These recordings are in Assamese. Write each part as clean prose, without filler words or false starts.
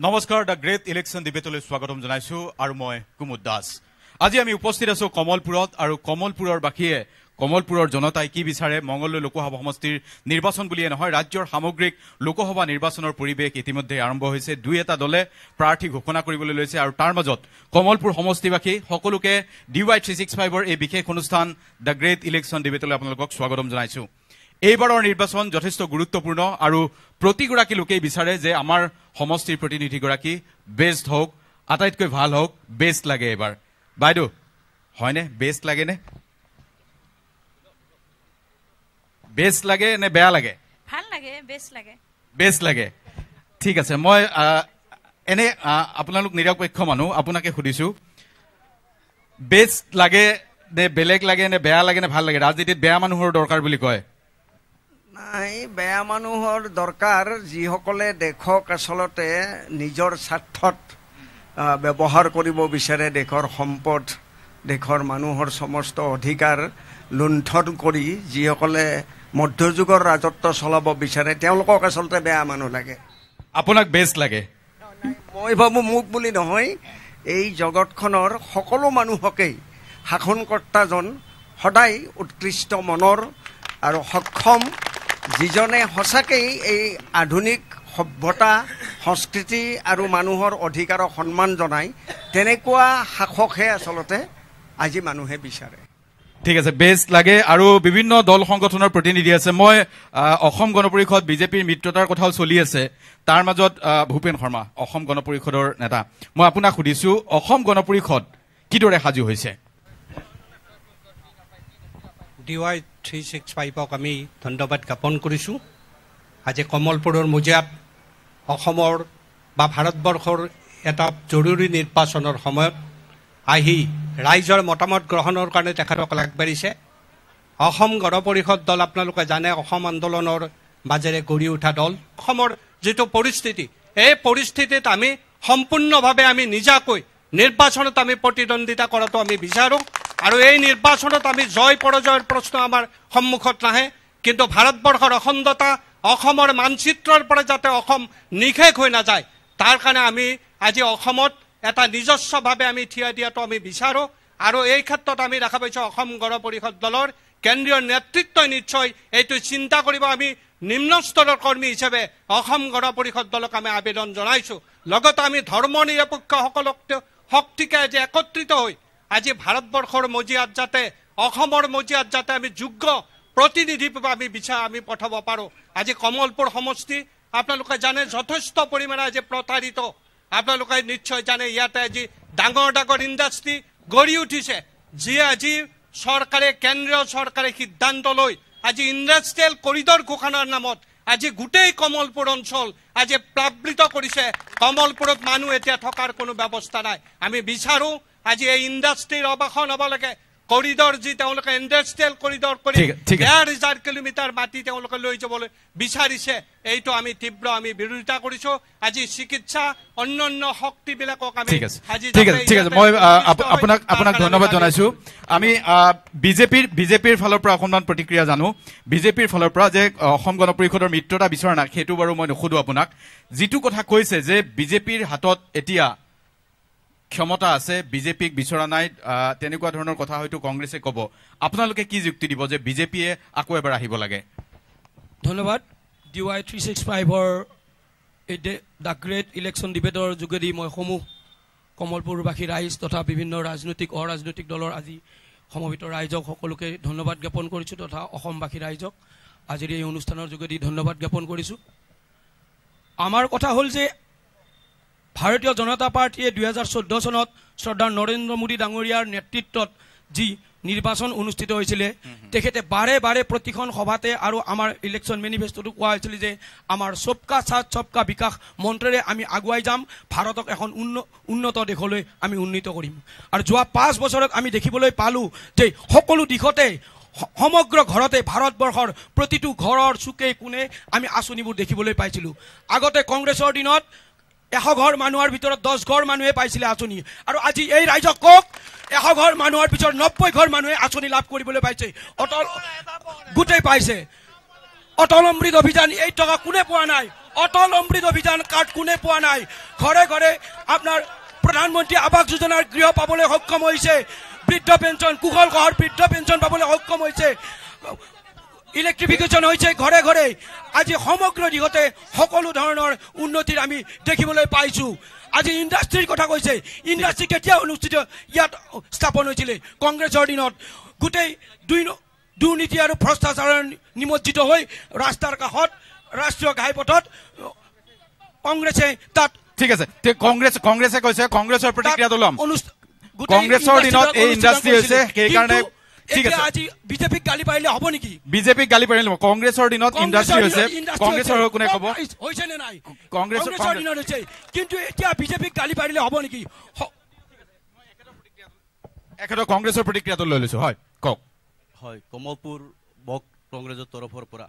নমস্কাৰ দ্য গ্ৰেট ইলেকশ্যন ডিবেটলৈ স্বাগতম জনাইছো আৰু মই কুমুদ দাস। আজি আমি উপস্থিত আছো কমলপুৰত আৰু কমলপুৰৰ বাকীয়ে কমলপুৰৰ জনতাই কি বিচাৰে মংগলদৈ লোকসভা সমষ্টিৰ নিৰ্বাচন বুলিয়ে নহয় ৰাজ্যৰ সামগ্ৰিক লোকসভা নিৰ্বাচনৰ পৰিৱেশ ইতিমধ্যে আৰম্ভ হৈছে। দুই এটা দলে প্ৰাৰ্থী ঘোষণা কৰিবলৈ লৈছে আৰু তাৰ মাজত কমলপুৰ সমষ্টিবাসী সকলোকে DY 365ৰ এই বিশেষ অনুষ্ঠান দ্য গ্ৰেট ইলেকশ্যন ডিবেটলৈ আপোনালোকক স্বাগতম জনাইছো। এইবাৰৰ নিৰ্বাচন যথেষ্ট গুৰুত্বপূৰ্ণ আৰু প্ৰতিগৰাকী লোকেই বিচাৰে যে আমাৰ সমষ্টিৰ প্ৰতিনিধিগৰাকী বেষ্ট হওক, আটাইতকৈ ভাল হওক, বেষ্ট লাগে। এবাৰ বাইদেউ হয়নে? বেষ্ট লাগেনে? বেষ্ট লাগে নে বেয়া লাগে? ভাল লাগে, বেষ্ট লাগে। বেষ্ট লাগে, ঠিক আছে। মই এনে আপোনালোক নিৰপেক্ষ মানুহ, আপোনাকে সুধিছো বেষ্ট লাগে নে বেলেগ লাগে নে বেয়া লাগে নে ভাল লাগে? ৰাজনীতিত বেয়া মানুহৰ দৰকাৰ বুলি কয়। নাই, বেয়া মানুহৰ দৰকাৰ যিসকলে দেশক আচলতে নিজৰ স্বাৰ্থত ব্যৱহাৰ কৰিব বিচাৰে, দেশৰ সম্পদ, দেশৰ মানুহৰ সমস্ত অধিকাৰ লুণ্ঠন কৰি যিসকলে মধ্যযুগৰ ৰাজত্ব চলাব বিচাৰে তেওঁলোকক আচলতে বেয়া মানুহ লাগে। আপোনাক বেষ্ট লাগে? মই ভাবো মোক বুলি নহয়, এই জগতখনৰ সকলো মানুহকেই শাসনকৰ্তাজন সদায় উৎকৃষ্ট মনৰ আৰু সক্ষম, যিজনে সঁচাকেই এই আধুনিক সভ্যতা সংস্কৃতি আৰু মানুহৰ অধিকাৰক সন্মান জনায়, তেনেকুৱা শাসকহে আচলতে আজি মানুহে বিচাৰে। ঠিক আছে, বেষ্ট লাগে। আৰু বিভিন্ন দল সংগঠনৰ প্ৰতিনিধি আছে। মই অসম গণ পৰিষদ বিজেপিৰ মিত্ৰতাৰ কথাও চলি আছে, তাৰ মাজত ভূপেন শৰ্মা অসম গণ পৰিষদৰ নেতা। মই আপোনাক সুধিছো অসম গণ পৰিষদ কিদৰে সাজু হৈছে? DY 365ক আমি ধন্যবাদ জ্ঞাপন কৰিছোঁ। আজি কমলপুৰৰ মজিয়াত অসমৰ বা ভাৰতবৰ্ষৰ এটা জৰুৰী নিৰ্বাচনৰ সময়ত আহি ৰাইজৰ মতামত গ্ৰহণৰ কাৰণে তেখেতসকল আগবাঢ়িছে। অসম গণ পৰিষদ দল আপোনালোকে জানে অসম আন্দোলনৰ মাজেৰে গঢ়ি উঠা দল। অসমৰ যিটো পৰিস্থিতি, এই পৰিস্থিতিত আমি সম্পূৰ্ণভাৱে আমি নিজাকৈ নিৰ্বাচনত আমি প্ৰতিদ্বন্দ্বিতা কৰাটো আমি বিচাৰোঁ আৰু এই নিৰ্বাচনত আমি জয় পৰাজয়ৰ প্ৰশ্ন আমাৰ সন্মুখত নাহে, কিন্তু ভাৰতবৰ্ষৰ অখণ্ডতা, অসমৰ মানচিত্ৰৰ পৰা যাতে অসম নিশেষ হৈ নাযায় তাৰ কাৰণে আমি আজি অসমত এটা নিজস্বভাৱে আমি থিয় দিয়াটো আমি বিচাৰোঁ। আৰু এই ক্ষেত্ৰত আমি দেখা পাইছোঁ অসম গণ পৰিষদ দলৰ কেন্দ্ৰীয় নেতৃত্বই নিশ্চয় এইটো চিন্তা কৰিব। আমি নিম্ন স্তৰৰ কৰ্মী হিচাপে অসম গণ পৰিষদ দলক আমি আবেদন জনাইছোঁ। লগতে আমি ধৰ্ম নিৰপেক্ষসকলক শক্তিকে আজি একত্ৰিত হৈ আজি ভাৰতবৰ্ষৰ মজিয়াত যাতে অসমৰ মজিয়াত যাতে আমি যোগ্য প্ৰতিনিধি আমি পঠাব পাৰোঁ। আজি কমলপুৰ সমষ্টি আপোনালোকে জানে যথেষ্ট পৰিমাণে আজি প্ৰতাৰিত। আপোনালোকে নিশ্চয় জানে ইয়াতে আজি ডাঙৰ ডাঙৰ ইণ্ডাষ্ট্ৰী গঢ়ি উঠিছে, যিয়ে আজি চৰকাৰে, কেন্দ্ৰীয় চৰকাৰে সিদ্ধান্ত লৈ আজি ইণ্ডাষ্ট্ৰিয়েল কৰিডৰ ঘোষণাৰ নামত আজি গোটেই কমলপুৰ অঞ্চল আজি প্লাৱিত কৰিছে। কমলপুৰত মানুহ এতিয়া থকাৰ কোনো ব্যৱস্থা নাই। আমি বিচাৰোঁ আজি এই ইণ্ডাষ্ট্ৰীৰ অৱসান হ'ব লাগে। কৰিডৰ যি তেওঁলোকে ইণ্ডাষ্ট্ৰিয়েল কৰিডৰ কৰি 1,500 কিলোমিটাৰ মাটি তেওঁলোকে লৈ যাবলৈ বিচাৰিছে, এইটো আমি তীব্ৰ আমি বিৰোধিতা কৰিছোঁ। আজি চিকিৎসা অন্যান্য শক্তিবিলাকক আমি ঠিক আছে, মই আপোনাক ধন্যবাদ জনাইছোঁ। আমি বিজেপিৰ ফালৰ পৰা অকণমান প্ৰতিক্ৰিয়া জানো। বিজেপিৰ ফালৰ পৰা যে অসম গণ পৰিষদৰ মিত্ৰতা বিচৰা নাই, সেইটো বাৰু মই নুসুধো আপোনাক। যিটো কথা কৈছে যে বিজেপিৰ হাতত এতিয়া ক্ষমতা আছে, বিজেপিক বিচৰা নাই, তেনেকুৱা ধৰণৰ কথা হয়তো কংগ্ৰেছে ক'ব। আপোনালোকে কি যুক্তি দিব যে বিজেপিয়ে আকৌ এবাৰ আহিব লাগে? ধন্যবাদ। DY 365ৰ এই দ্য গ্ৰেট ইলেকশ্যন ডিবেটৰ যোগেদি মই সমূহ কমলপুৰবাসী ৰাইজ তথা বিভিন্ন ৰাজনৈতিক অৰাজনৈতিক দলৰ আজি সমবেত ৰাইজক সকলোকে ধন্যবাদ জ্ঞাপন কৰিছোঁ, তথা অসমবাসী ৰাইজক আজিৰ এই অনুষ্ঠানৰ যোগেদি ধন্যবাদ জ্ঞাপন কৰিছোঁ। আমাৰ কথা হ'ল যে ভাৰতীয় জনতা পাৰ্টীয়ে 2014 চনত শ্ৰদ্ধাৰ নৰেন্দ্ৰ মোদী ডাঙৰীয়াৰ নেতৃত্বত যি নিৰ্বাচন অনুষ্ঠিত হৈছিলে, তেখেতে বাৰে বাৰে প্ৰতিখন সভাতে আৰু আমাৰ ইলেকশ্যন মেনিফেষ্টোটো কোৱা হৈছিল যে আমাৰ সবকা সাথ সবকা বিকাশ মন্ত্ৰেৰে আমি আগুৱাই যাম, ভাৰতক এখন উন্নত দেশলৈ আমি উন্নীত কৰিম। আৰু যোৱা 5 বছৰত আমি দেখিবলৈ পালোঁ যে সকলো দিশতে সমগ্ৰ ঘৰতে ভাৰতবৰ্ষৰ প্ৰতিটো ঘৰৰ চুকে কোণে আমি আঁচনিবোৰ দেখিবলৈ পাইছিলোঁ। আগতে কংগ্ৰেছৰ দিনত 100 ঘৰ মানুহৰ ভিতৰত 10 ঘৰ মানুহে পাইছিলে আঁচনি, আৰু আজি এই ৰাইজক কওক 100 ঘৰ মানুহৰ ভিতৰত 90 ঘৰ মানুহে আঁচনি লাভ কৰিবলৈ পাইছে, অটল গোটেই পাইছে। অটল অমৃত অভিযান এই টকা কোনে পোৱা নাই অটল অমৃত অভিযান কাৰ্ড কোনে পোৱা নাই ঘৰে ঘৰে আপোনাৰ প্ৰধানমন্ত্ৰী আৱাস যোজনাৰ গৃহ পাবলৈ সক্ষম হৈছে বৃদ্ধ পেঞ্চন কুশল কোঁৱৰ বৃদ্ধ পেঞ্চন পাবলৈ সক্ষম হৈছে ইলেক্ট্ৰিফিকেশ্যন হৈছে ঘৰে ঘৰে আজি সমগ্ৰ দিশতে সকলো ধৰণৰ উন্নতিৰ আমি দেখিবলৈ পাইছোঁ আজি ইণ্ডাষ্ট্ৰীৰ কথা কৈছে ইণ্ডাষ্ট্ৰী কেতিয়া অনুষ্ঠিত ইয়াত স্থাপন হৈছিলে কংগ্ৰেছৰ দিনত গোটেই দুৰ্নীতি আৰু ভ্ৰষ্টাচাৰৰ নিমজ্জিত হৈ ৰাস্তাৰ কাষত ৰাষ্ট্ৰীয় ঘাইপথত কংগ্ৰেছে তাত ঠিক আছে কংগ্ৰেছে কৈছে কংগ্ৰেছৰ প্ৰতিক্ৰিয়াটো ল'ম কংগ্ৰেছৰ দিনত এই ইণ্ডাষ্ট্ৰী হৈছে সেইকাৰণে ঠিক আছে আজি বিজেপিক গালি পাৰিলে হ'ব নেকি বিজেপিক গালি পাৰিলে কংগ্ৰেছৰ দিনত ইণ্ডাষ্ট্ৰী হৈছে কংগ্ৰেছৰ কোনে ক'ব হৈছে নে নাই কংগ্ৰেছৰ দিনত হৈছে কিন্তু এতিয়া বিজেপিক গালি পাৰিলে হ'ব নেকি একেটা কংগ্ৰেছৰ প্ৰতিক্ৰিয়াটো লৈ লৈছো হয় কওক হয় কমলপুৰ ব্লক কংগ্ৰেছৰ তৰফৰ পৰা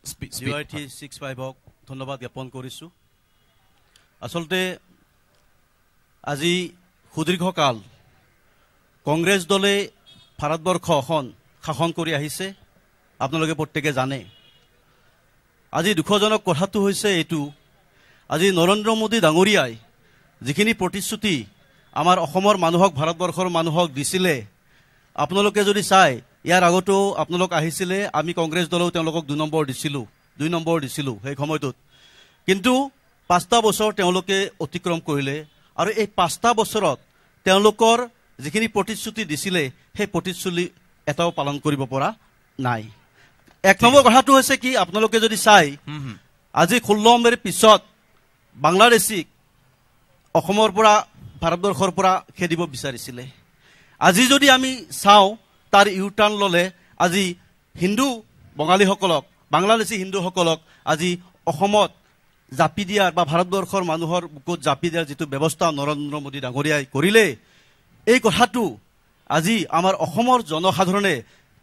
DY365ক ধন্যবাদ জ্ঞাপন কৰিছোঁ আচলতে আজি সুদীৰ্ঘকাল কংগ্ৰেছ দলে ভাৰতবৰ্ষখন শাসন কৰি আহিছে আপোনালোকে প্ৰত্যেকে জানে আজি দুখজনক কথাটো হৈছে এইটো আজি নৰেন্দ্ৰ মোদী ডাঙৰীয়াই যিখিনি প্ৰতিশ্ৰুতি আমাৰ অসমৰ মানুহক ভাৰতবৰ্ষৰ মানুহক দিছিলে আপোনালোকে যদি চাই ইয়াৰ আগতো আপোনালোক আহিছিলে আমি কংগ্ৰেছ দলেও তেওঁলোকক 2 নম্বৰ দিছিলোঁ সেই সময়টোত কিন্তু 5টা বছৰ তেওঁলোকে অতিক্ৰম কৰিলে আৰু এই 5টা বছৰত তেওঁলোকৰ যিখিনি প্ৰতিশ্ৰুতি দিছিলে সেই প্ৰতিশ্ৰুতি এটাও পালন কৰিব পৰা নাই 1 নম্বৰ কথাটো হৈছে কি আপোনালোকে যদি চাই আজি 16 নম্বৰৰ পিছত বাংলাদেশীক অসমৰ পৰা ভাৰতবৰ্ষৰ পৰা খেদিব বিচাৰিছিলে আজি যদি আমি চাওঁ তাৰ ইউটাৰ্ণ ল'লে আজি হিন্দু বঙালীসকলক বাংলাদেশী হিন্দুসকলক আজি অসমত জাপি দিয়াৰ বা ভাৰতবৰ্ষৰ মানুহৰ বুকুত জাপি দিয়াৰ যিটো ব্যৱস্থা নৰেন্দ্ৰ মোদী ডাঙৰীয়াই কৰিলে এই কথাটো আজি আমাৰ অসমৰ জনসাধাৰণে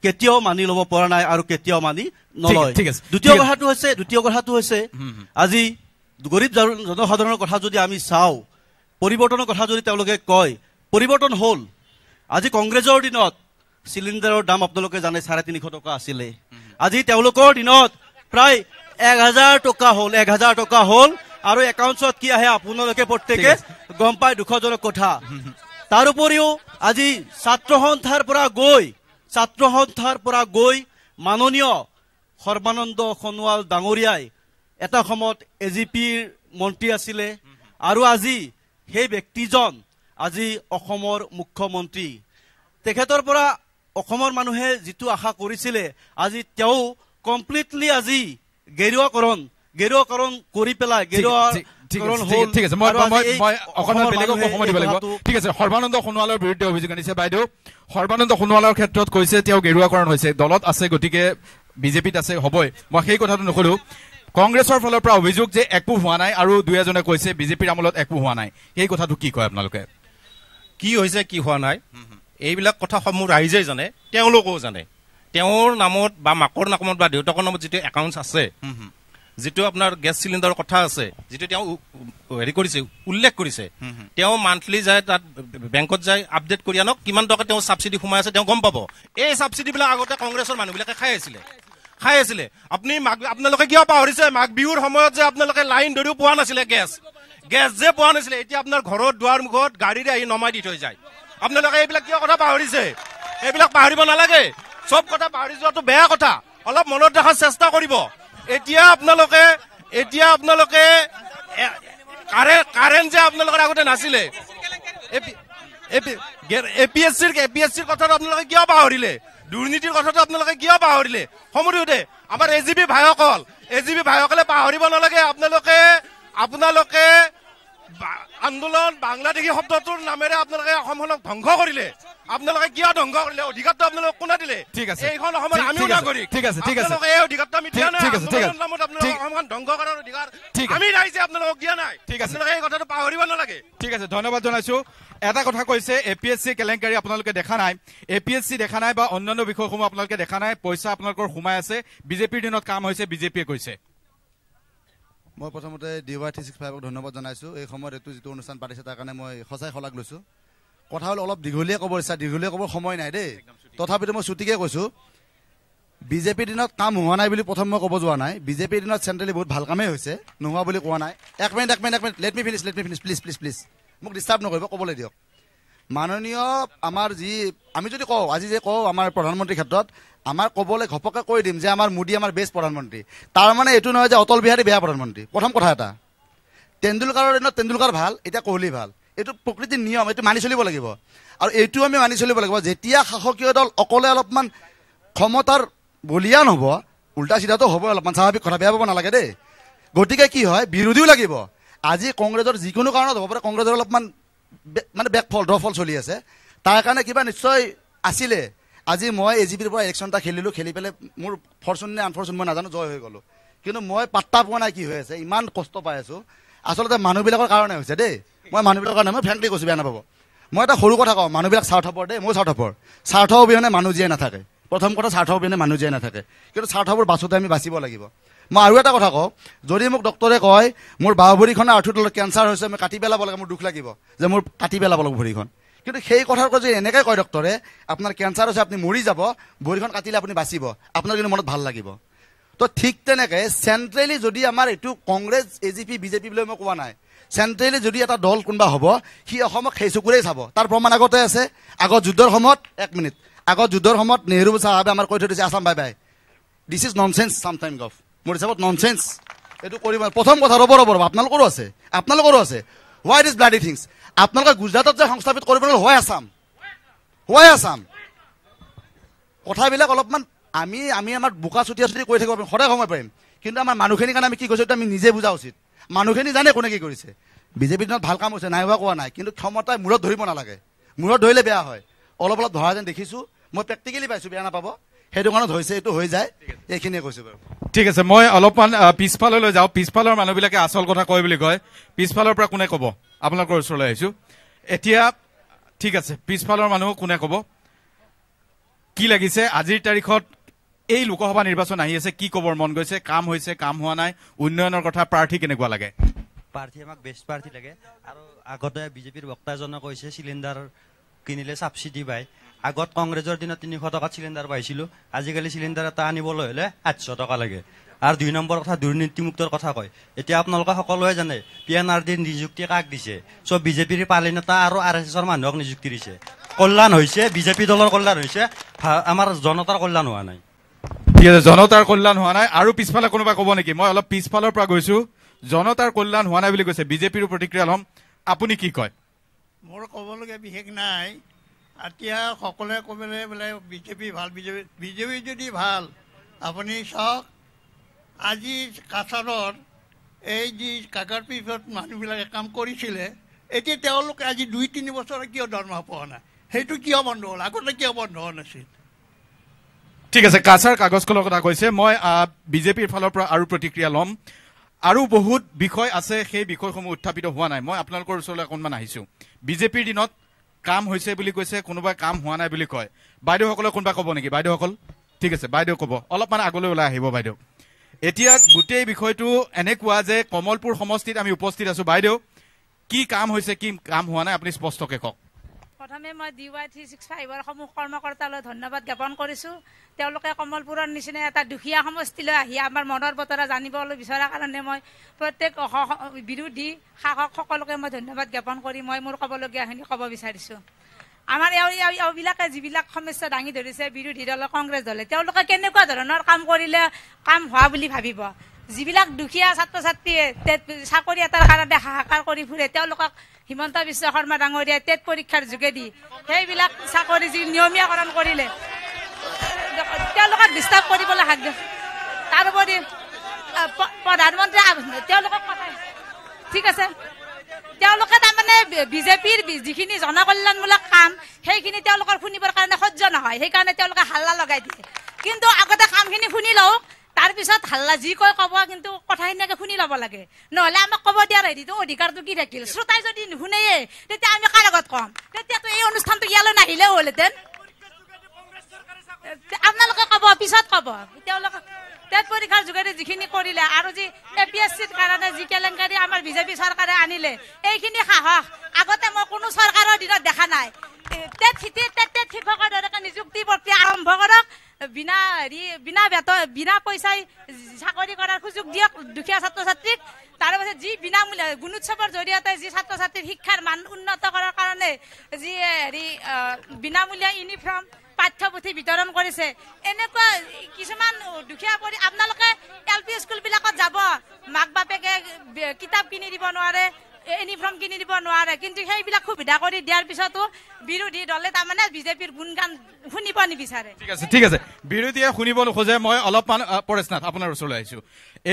কেতিয়াও মানি ল'ব পৰা নাই আৰু কেতিয়াও মানি নলয় দ্বিতীয় কথাটো হৈছে আজি গৰীব জনসাধাৰণৰ কথা যদি আমি চাওঁ পৰিৱৰ্তনৰ কথা যদি তেওঁলোকে কয় পৰিৱৰ্তন হ'ল আজি কংগ্ৰেছৰ দিনত চিলিণ্ডাৰৰ দাম আপোনালোকে জানে 350 টকা আছিলে আজি তেওঁলোকৰ দিনত প্ৰায় 1000 টকা হ'ল আৰু একাউণ্টত কি আহে আপোনালোকে প্ৰত্যেকে গম পাই দুখজনক কথা তাৰ উপৰিও আজি ছাত্ৰ সন্থাৰ পৰা গৈ মাননীয় সৰ্বানন্দ সোণোৱাল ডাঙৰীয়াই এটা সময়ত এজিপিৰ মন্ত্ৰী আছিলে আৰু আজি সেই ব্যক্তিজন আজি অসমৰ মুখ্যমন্ত্ৰী তেখেতৰ পৰা অসমৰ মানুহে যিটো আশা কৰিছিলে আজি তেওঁ কমপ্লিটলি আজি গেৰুৱাকৰণ কৰি পেলাই ঠিক আছে মই অকণমান বেলেগক সময় দিব লাগিব ঠিক আছে সৰ্বানন্দ সোণোৱালৰ বিৰুদ্ধে অভিযোগ আনিছে বাইদেউ সৰ্বানন্দ সোণোৱালৰ ক্ষেত্ৰত কৈছে তেওঁ গেৰুৱাকৰণ হৈছে দলত আছে গতিকে বিজেপিত আছে হ'বই মই সেই কথাটো নকলো কংগ্ৰেছৰ ফালৰ পৰা অভিযোগ যে একো হোৱা নাই আৰু দুই এজনে কৈছে বিজেপিৰ আমলত একো হোৱা নাই এই কথাটো কি কয় আপোনালোকে কি হৈছে কি হোৱা নাই এইবিলাক কথা সমূহ ৰাইজে জানে তেওঁলোকেও জানে তেওঁৰ নামত বা মাকৰ নামত বা দেউতাকৰ নামত যিটো একাউণ্টছ আছে যিটো আপোনাৰ গেছ চিলিণ্ডাৰৰ কথা আছে যিটো তেওঁ হেৰি কৰিছে উল্লেখ কৰিছে তেওঁ মান্থলি যায় তাত বেংকত যায় আপডেট কৰি আনক কিমান টকা তেওঁ ছাবচিডি সোমাই আছে তেওঁ গম পাব এই ছাবচিডিবিলাক আগতে কংগ্ৰেছৰ মানুহবিলাকে খাই আছিলে আপুনি আপোনালোকে কিয় পাহৰিছে মাঘ বিহুৰ সময়ত যে আপোনালোকে লাইন ধৰিও পোৱা নাছিলে গেছ যে পোৱা নাছিলে এতিয়া আপোনাৰ ঘৰত দুৱাৰ মুখত গাড়ীৰে আহি নমাই দি থৈ যায় আপোনালোকে এইবিলাক কিয় কথা পাহৰিছে এইবিলাক পাহৰিব নালাগে সব কথা পাহৰি যোৱাটো বেয়া কথা অলপ মনত ৰখাৰ চেষ্টা কৰিব এতিয়া আপোনালোকে কাৰেণ্ট যে আপোনালোকৰ আগতে নাছিলে এপিএছচিৰ কথাটো আপোনালোকে কিয় পাহৰিলে দুৰ্নীতিৰ কথাটো আপোনালোকে কিয় পাহৰিলে সমুদ্ৰতে আমাৰ এজিপি ভাইসকলে পাহৰিব নালাগে আপোনালোকে আন্দোলন বাংলাদেশী শব্দটোৰ নামেৰে আপোনালোকে অসমখনক ধ্বংস কৰিলে আপোনালোকে কিয় ধ্বংস কৰিলে অধিকাৰটো আপোনালোকে কোনে দিলে এইখন অসমৰ আমিও নাগৰিক আপোনালোকে এই অধিকাৰটো আমি দিয়া নাই নামত আপোনালোকে অসমখন ধ্বংস কৰাৰ অধিকাৰ আমি ৰাইজে আপোনালোকক দিয়া নাই আপোনালোকে এই কথাটো পাহৰিব নালাগে ঠিক আছে ধন্যবাদ জনাইছো এটা কথা কৈছে এপিএছচি কেলেংকাৰী আপোনালোকে দেখা নাই এপিএছচি দেখা নাই বা অন্যান্য বিষয়সমূহ আপোনালোকে দেখা নাই পইচা আপোনালোকৰ সোমাই আছে বিজেপিৰ দিনত কাম হৈছে বিজেপিয়ে কৈছে মই প্ৰথমতে DY365ক ধন্যবাদ জনাইছোঁ এই সময়ত এইটো যিটো অনুষ্ঠান পাতিছে তাৰ কাৰণে মই সঁচাই শলাগ লৈছোঁ কথা হ'ল অলপ দীঘলীয়া ক'বৰ সময় নাই দেই তথাপিতো মই ছুটিকে কৈছোঁ বিজেপিৰ দিনত কাম হোৱা নাই বুলি প্ৰথম মই ক'ব যোৱা নাই। বিজেপিৰ দিনত চেণ্ট্ৰেলি বহুত ভাল কামেই হৈছে, নোহোৱা বুলি কোৱা নাই। এক minute let me finish please মোক ডিষ্টাৰ্ব নকৰিব, ক'বলৈ দিয়ক। মাননীয় আমাৰ যি আমি যদি কওঁ আজি যে কওঁ আমাৰ প্ৰধানমন্ত্ৰীৰ ক্ষেত্ৰত, আমাৰ ক'বলৈ ঘপককৈ কৈ দিম যে আমাৰ মোদী আমাৰ বেষ্ট প্ৰধানমন্ত্ৰী। তাৰমানে এইটো নহয় যে অটল বিহাৰী বেয়া প্ৰধানমন্ত্ৰী। প্ৰথম কথা এটা, তেণ্ডুলকাৰৰ দিনত তেণ্ডুলকাৰ ভাল, এতিয়া কোহলি ভাল। এইটো প্ৰকৃতিৰ নিয়ম, এইটো মানি চলিব লাগিব। আৰু এইটো আমি মানি চলিব লাগিব, যেতিয়া শাসকীয় দল অকলে অলপমান ক্ষমতাৰ বলিয়ান হ'ব, উল্টা চিধাটো হ'ব, অলপমান স্বাভাৱিক কথা, বেয়া পাব নালাগে দেই। গতিকে কি হয়, বিৰোধীও লাগিব। আজি কংগ্ৰেছৰ যিকোনো কাৰণত হ'ব পাৰে, কংগ্ৰেছৰ অলপমান মানে ড্ৰফল চলি আছে, তাৰ কাৰণে কিবা নিশ্চয় আছিলে। আজি মই AGPৰ পৰা ইলেকশ্যন এটা খেলিলোঁ, খেলি পেলাই মোৰ ফৰচুন নে আনফৰচুন মই নাজানো, জয় হৈ গ'লোঁ। কিন্তু মই পাত্তা পোৱা নাই কি হৈ আছে, ইমান কষ্ট পাই আছোঁ। আচলতে মানুহবিলাকৰ কাৰণে হৈছে দেই, মই মানুহবিলাকৰ কাৰণে মই ফ্ৰেংকলি কৈছোঁ, বেয়া নাপাব। মই এটা সৰু কথা কওঁ, মানুহবিলাক স্বাৰ্থপৰ দেই, মই স্বাৰ্থপৰ। স্বাৰ্থ অবিহনে মানুহ জীয়াই নাথাকে। প্ৰথম কথা, স্বাৰ্থ অবিহনে মানুহ জীয়াই নাথাকে। কিন্তু স্বাৰ্থবোৰ বাছোতে আমি বাচিব লাগিব। মই আৰু এটা কথা কওঁ, যদি মোক ডক্টৰে কয় মোৰ বাওঁ ভৰিখনৰ আঁঠুৰ তলত কেঞ্চাৰ হৈছে, মই কাটি পেলাব লাগে, মোৰ দুখ লাগিব যে মোৰ কাটি পেলাব লাগিব ভৰিখন। কিন্তু সেই কথাৰ যদি এনেকৈ কয় ডক্টৰে, আপোনাৰ কেঞ্চাৰ হৈছে, আপুনি মৰি যাব, ভৰিখন কাটিলে আপুনি বাচিব, আপোনাৰ কিন্তু মনত ভাল লাগিব। তো ঠিক তেনেকৈ চেণ্ট্ৰেলি যদি আমাৰ এইটো কংগ্ৰেছ AGP BJP বুলি মই কোৱা নাই, চেণ্ট্ৰেলি যদি এটা দল কোনোবা হ'ব, সি অসমক সেই চকুৰেই চাব। তাৰ প্ৰমাণ আগতে আছে। আগত যুদ্ধৰ সময়ত আগত যুদ্ধৰ সময়ত নেহৰু চাহাবে আমাৰ কৈ থৈ দিছে, Assam bye bye, this is nonsense চামটাইম gov. মোৰ হিচাপত ননচেন্স, এইটো কৰিব। প্ৰথম কথা, ৰ'ব আপোনালোকৰো আছে হোৱাই দিছ ব্লাডি থিংছ। আপোনালোকে গুজৰাটত যে সংস্থাপিত কৰিব নোৱাৰিলে, হোৱাই আছাম। কথাবিলাক অলপমান আমি আমাৰ বোকা চুটিয়া চুটি কৰি থাকিব পাৰিম, সদায় সময় পাৰিম। কিন্তু আমাৰ মানুহখিনিৰ কাৰণে আমি কি কৰিছোঁ, এইটো আমি নিজে বুজা উচিত। মানুহখিনি জানে কোনে কি কৰিছে। বিজেপিৰ দিনত ভাল কাম হৈছে, নাই হোৱা কোৱা নাই, কিন্তু ক্ষমতাই মূৰত ধৰিব নালাগে। মূৰত ধৰিলে বেয়া হয়। অলপ ধৰা যেন দেখিছোঁ, মই প্ৰেক্টিকেলি পাইছোঁ, বেয়া নাপাব। সেইটো কাৰণত হৈছে, এইটো হৈ যায়, এইখিনিয়ে কৈছোঁ বাৰু। ঠিক আছে, মই অলপমান পিছফাললৈ যাওঁ। পিছফালৰ মানুহবিলাকে আচল কথা কয় বুলি কয়। পিছফালৰ পৰা কোনে ক'ব? আপোনালোকৰ ওচৰলৈ আহিছোঁ এতিয়া। ঠিক আছে, পিছফালৰ মানুহ কোনে ক'ব? কি লাগিছে আজিৰ তাৰিখত এই লোকসভা নিৰ্বাচন আহি আছে, কি ক'বৰ মন গৈছে? কাম হৈছে, কাম হোৱা নাই, উন্নয়নৰ কথা, প্ৰাৰ্থী কেনেকুৱা লাগে? প্ৰাৰ্থী আমাক বেষ্ট প্ৰাৰ্থী লাগে। আৰু আগতে বিজেপিৰ বক্তাজনে কৈছে চিলিণ্ডাৰ কিনিলে ছাবচিডি পায়। আগত কংগ্ৰেছৰ দিনত 300 টকাত চিলিণ্ডাৰ পাইছিলোঁ, আজিকালি চিলিণ্ডাৰ এটা আনিবলৈ হ'লে 800 টকা লাগে। আৰু 2 নম্বৰ কথা, দুৰ্নীতিমুক্তৰ কথা কয়। এতিয়া আপোনালোকে সকলোৱে জানে PNRDৰ নিযুক্তি কাক দিছে? চব বিজেপিৰ পাৰ্লি নেতা আৰু RSSৰ মানুহক নিযুক্তি দিছে। কল্যাণ হৈছে, বিজেপি দলৰ কল্যাণ হৈছে, আমাৰ জনতাৰ কল্যাণ হোৱা নাই। ঠিক আছে, জনতাৰ কল্যাণ হোৱা নাই। আৰু পিছফালে কোনোবা ক'ব নেকি? মই অলপ পিছফালৰ পৰা গৈছোঁ, জনতাৰ কল্যাণ হোৱা নাই বুলি কৈছে। বিজেপিৰো প্ৰতিক্ৰিয়া ল'ম, আপুনি কি কয়? মোৰ ক'বলগীয়া বিশেষ নাই। এতিয়া সকলোৱে ক'বলৈ বোলে বিজেপি ভাল, বিজেপি যদি ভাল, আপুনি চাওক আজি কাছাৰৰ এই যি কাগাৰ পিছত মানুহবিলাকে কাম কৰিছিলে, এতিয়া তেওঁলোকে আজি 2-3 বছৰ কিয় দৰমহা পোৱা নাই? সেইটো কিয় বন্ধ হ'ল? আগতে কিয় বন্ধ হোৱা নাছিল? ঠিক আছে, কাছাৰ কাগজ কলৰ কথা কৈছে। মই বিজেপিৰ ফালৰ পৰা আৰু প্ৰতিক্ৰিয়া ল'ম। আৰু বহুত বিষয় আছে, সেই বিষয়সমূহ উত্থাপিত হোৱা নাই। মই আপোনালোকৰ ওচৰলৈ অকণমান আহিছোঁ। বিজেপিৰ দিনত কাম হৈছে বুলি কৈছে, কোনোবাই কাম হোৱা নাই বুলি কয়। বাইদেউসকলে কোনোবা ক'ব নেকি? বাইদেউসকল ঠিক আছে, বাইদেউ ক'ব, অলপমান আগলৈ ওলাই আহিব বাইদেউ। এতিয়া গোটেই বিষয়টো এনেকুৱা যে কমলপুৰ সমষ্টিত আমি উপস্থিত আছোঁ। বাইদেউ, কি কাম হৈছে, কি কাম হোৱা নাই, আপুনি স্পষ্টকৈ কওক। প্ৰথমে মই DY 365ৰ সমূহ কৰ্মকৰ্তালৈ ধন্যবাদ জ্ঞাপন কৰিছোঁ। তেওঁলোকে কমলপুৰৰ নিচিনা এটা দুখীয়া সমষ্টিলৈ আহি আমাৰ মনৰ বতৰা জানিবলৈ বিচৰাৰ কাৰণে মই প্ৰত্যেক বিৰোধী শাসক সকলোকে মই ধন্যবাদ জ্ঞাপন কৰি মই মোৰ ক'বলগীয়াখিনি ক'ব বিচাৰিছোঁ। আমাৰ এইবিলাকে যিবিলাক সমস্যা দাঙি ধৰিছে বিৰোধী দলে, কংগ্ৰেছ দলে, তেওঁলোকে কেনেকুৱা ধৰণৰ কাম কৰিলে কাম হোৱা বুলি ভাবিব? যিবিলাক দুখীয়া ছাত্ৰ ছাত্ৰীয়ে চাকৰি এটাৰ কাৰণে হাহাকাৰ কৰি ফুৰে, তেওঁলোকক হিমন্ত বিশ্ব শৰ্মা ডাঙৰীয়াই টেট পৰীক্ষাৰ যোগেদি সেইবিলাক চাকৰি যি নিয়মীয়াকৰণ কৰিলে, তেওঁলোকক ডিষ্টাৰ্ব কৰিবলৈ হাক দিয়ে। তাৰোপৰি প্ৰধানমন্ত্ৰী তেওঁলোকক ঠিক আছে, তেওঁলোকে তাৰমানে বিজেপিৰ যিখিনি জনকল্যাণমূলক কাম সেইখিনি তেওঁলোকৰ শুনিবৰ কাৰণে সহ্য নহয়, সেইকাৰণে তেওঁলোকে হাল্লা লগাই দিয়ে। কিন্তু আগতে কামখিনি শুনি লওক, তাৰপিছত হাল্লা যি কয় ক'ব, কিন্তু কথাখিনিকে শুনি ল'ব লাগে। নহ'লে আমাক ক'ব দিয়াৰ হেৰিটো অধিকাৰটো কি থাকিল? শ্ৰোতাই যদি নুশুনেয়ে তেতিয়া আমি কাৰ আগত ক'ম? তেতিয়াতো এই অনুষ্ঠানটো ইয়ালৈ নাহিলেও হ'লহেঁতেন। আপোনালোকে ক'ব, পিছত ক'ব। তেওঁলোকে টেট পৰীক্ষাৰ যোগেদি যিখিনি কৰিলে আৰু যি APSCৰ কাৰণে যি কেলেংকাৰী আমাৰ বিজেপি চৰকাৰে আনিলে, এইখিনি সাহস আগতে মই কোনো চৰকাৰৰ দিনত দেখা নাই। টেট শিক্ষকৰ দৰে নিযুক্তি প্ৰক্ৰিয়া আৰম্ভ কৰক, বিনা পইচাই চাকৰি কৰাৰ সুযোগ দিয়ক দুখীয়া ছাত্ৰ ছাত্ৰীক। তাৰে পাছত যি বিনামূলীয়া গুণোৎসৱৰ জৰিয়তে যি ছাত্ৰ ছাত্ৰীৰ শিক্ষাৰ মান উন্নত কৰাৰ কাৰণে যি বিনামূলীয়া ইউনিফৰ্ম পাঠ্যপুথি বিতৰণ কৰিছে, এনেকুৱা কিছুমান দুখীয়া কৰি আপোনালোকে LP স্কুলবিলাকত যাব, মাক বাপেকে কিতাপ কিনি দিব নোৱাৰে, ইউনিফৰ্ম কিনি দিব নোৱাৰে, কিন্তু সেইবিলাক সুবিধা কৰি দিয়াৰ পিছতো বিৰোধী দলে তাৰমানে বিজেপিৰ গুণগান শুনিব নিবিচাৰে। ঠিক আছে, বিৰোধীয়ে শুনিব নোখোজে। মই অলপমান পৰেশনাথ আপোনাৰ ওচৰলৈ আহিছো।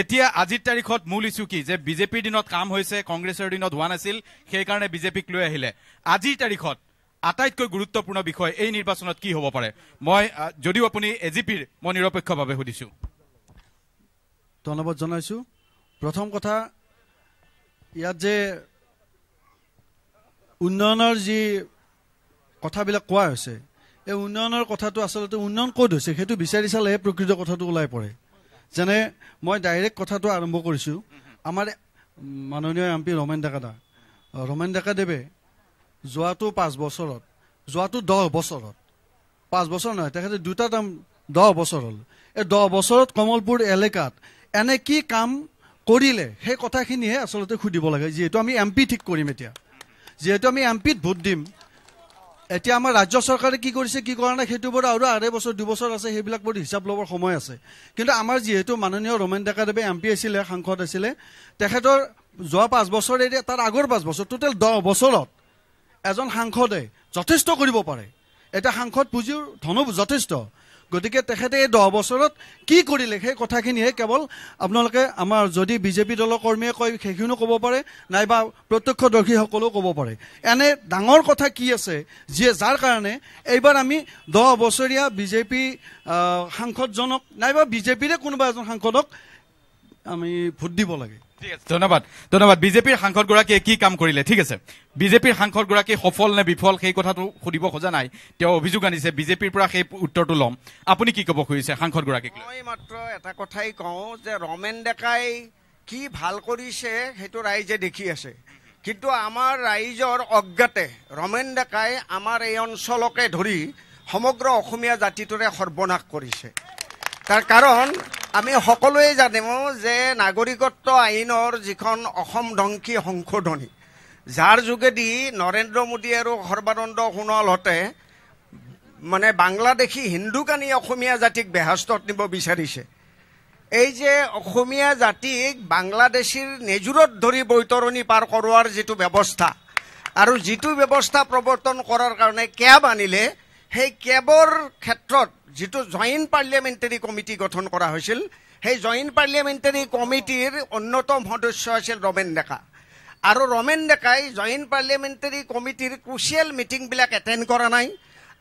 এতিয়া আজিৰ তাৰিখত মূল ইছ্যু কি যে বিজেপিৰ দিনত কাম হৈছে, কংগ্ৰেছৰ দিনত হোৱা নাছিল, সেইকাৰণে বিজেপিক লৈ আহিলে। আজিৰ তাৰিখত আটাইতকৈ গুৰুত্বপূৰ্ণ বিষয় এই নিৰ্বাচনত কি হ'ব পাৰে? মই যদিও আপুনি AGPৰ মই নিৰপেক্ষভাৱে সুধিছো। ধন্যবাদ জনাইছো। প্ৰথম কথা, ইয়াত যে উন্নয়নৰ যি কথাবিলাক কোৱা হৈছে, এই উন্নয়নৰ কথাটো আচলতে উন্নয়ন ক'ত হৈছে সেইটো বিচাৰি চালেহে প্ৰকৃত কথাটো ওলাই পৰে। যেনে মই ডাইৰেক্ট কথাটো আৰম্ভ কৰিছোঁ। আমাৰ মাননীয় MP ৰমেন ডেকাদেৱে যোৱাটো 5 বছৰত, যোৱাটো 10 বছৰত, 5 বছৰ নহয়, তেখেতে দুটা টাৰ্ম 10 বছৰ হ'ল। এই 10 বছৰত কমলপুৰ এলেকাত এনে কি কাম কৰিলে সেই কথাখিনিহে আচলতে সুধিব লাগে। যিহেতু আমি MP ঠিক কৰিম, এতিয়া যিহেতু আমি MPত ভোট দিম, এতিয়া আমাৰ ৰাজ্য চৰকাৰে কি কৰিছে কি কৰা নাই সেইটো বাৰু আৰু 2.5 বছৰ 2 বছৰ আছে, সেইবিলাক বৰ হিচাপ ল'বৰ সময় আছে। কিন্তু আমাৰ যিহেতু মাননীয় ৰমেন ডেকাদেৱে MP আছিলে, সাংসদ আছিলে, তেখেতৰ যোৱা 5 বছৰ এৰি তাৰ আগৰ 5 বছৰ, টোটেল 10 বছৰত এজন সাংসদে যথেষ্ট কৰিব পাৰে। এটা সাংসদ পুঁজিৰ ধনো যথেষ্ট। গতিকে তেখেতে এই 10 বছৰত কি কৰিলে সেই কথাখিনিহে কেৱল আপোনালোকে আমাৰ যদি বিজেপি দলৰ কৰ্মীয়ে কয় সেইখিনিও ক'ব পাৰে, নাইবা প্ৰত্যক্ষদৰ্শীসকলেও ক'ব পাৰে। এনে ডাঙৰ কথা কি আছে যাৰ কাৰণে এইবাৰ আমি 10 বছৰীয়া বিজেপি সাংসদজনক নাইবা বিজেপিৰে কোনোবা এজন সাংসদক আমি ভোট দিব লাগে। ঠিক আছে, ধন্যবাদ। বিজেপিৰ সাংসদগৰাকীয়ে কি কাম কৰিলে? ঠিক আছে, বিজেপিৰ সাংসদগৰাকী সফল নে বিফল সেই কথাটো সুধিব খোজা নাই, তেওঁ অভিযোগ আনিছে, বিজেপিৰ পৰা সেই উত্তৰটো ল'ম। আপুনি কি ক'ব খুজিছে সাংসদগৰাকীক? মই মাত্ৰ এটা কথাই কওঁ যে ৰমেন ডেকাই কি ভাল কৰিছে সেইটো ৰাইজে দেখি আছে, কিন্তু আমাৰ ৰাইজৰ অজ্ঞাতে ৰমেন ডেকাই আমাৰ এই অঞ্চলকে ধৰি সমগ্ৰ অসমীয়া জাতিটোৰে সৰ্বনাশ কৰিছে। তাৰ কাৰণ আমি সকলোৱে জানো যে নাগৰিকত্ব আইনৰ যিখন অসমধংসী সংশোধনী, যাৰ যোগেদি নৰেন্দ্ৰ মোদী আৰু সৰ্বানন্দ সোণোৱালহঁতে মানে বাংলাদেশী হিন্দুকানী অসমীয়া জাতিক বেহাস্তত নিব বিচাৰিছে। এই যে অসমীয়া জাতিক বাংলাদেশীৰ নেজুৰত ধৰি বৈতৰণি পাৰ কৰোৱাৰ যিটো ব্যৱস্থা আৰু যিটো ব্যৱস্থা প্ৰৱৰ্তন কৰাৰ কাৰণে কেব আনিলে, সেই কেবৰ ক্ষেত্ৰত যিটো জইণ্ট পাৰ্লিয়ামেণ্টাৰী কমিটি গঠন কৰা হৈছিল, সেই জইণ্ট পাৰ্লিয়ামেণ্টাৰী কমিটিৰ অন্যতম সদস্য আছিল ৰমেন ডেকা। আৰু ৰমেন ডেকাই জইণ্ট পাৰ্লিয়ামেণ্টাৰী কমিটিৰ ক্ৰুচিয়েল মিটিংবিলাক এটেণ্ড কৰা নাই,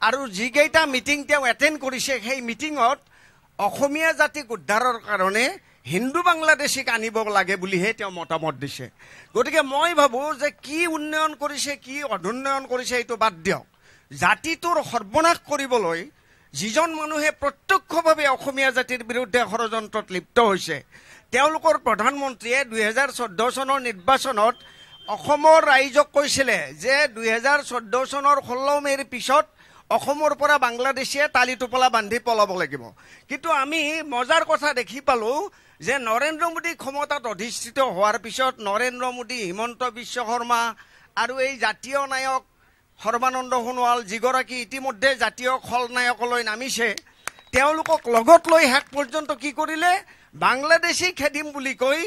আৰু যিকেইটা মিটিং তেওঁ এটেণ্ড কৰিছে সেই মিটিঙত অসমীয়া জাতিক উদ্ধাৰৰ কাৰণে হিন্দু বাংলাদেশীক আনিব লাগে বুলিহে তেওঁ মতামত দিছে। গতিকে মই ভাবোঁ যে কি উন্নয়ন কৰিছে কি অনুন্নয়ন কৰিছে এইটো বাদ দিয়ক, জাতিটোৰ সৰ্বনাশ কৰিবলৈ যিজন মানুহে প্ৰত্যক্ষভাৱে অসমীয়া জাতিৰ বিৰুদ্ধে ষড়যন্ত্ৰত লিপ্ত হৈছে, তেওঁলোকৰ প্ৰধানমন্ত্ৰীয়ে 2014 চনৰ নিৰ্বাচনত অসমৰ ৰাইজক কৈছিলে যে 2014 চনৰ 16 মে'ৰ পিছত অসমৰ পৰা বাংলাদেশীয়ে তালি টোপলা বান্ধি পলাব লাগিব। কিন্তু আমি মজাৰ কথা দেখি পালোঁ যে নৰেন্দ্ৰ মোদী ক্ষমতাত অধিষ্ঠিত হোৱাৰ পিছত নৰেন্দ্ৰ মোদী, হিমন্ত বিশ্ব শৰ্মা আৰু এই জাতীয় নায়ক সৰ্বানন্দ সোণোৱাল, যিগৰাকী ইতিমধ্যে জাতীয় খলনায়কলৈ নামিছে, তেওঁলোকক লগত লৈ শেষ পৰ্যন্ত কি কৰিলে, বাংলাদেশী খেদিম বুলি কৈ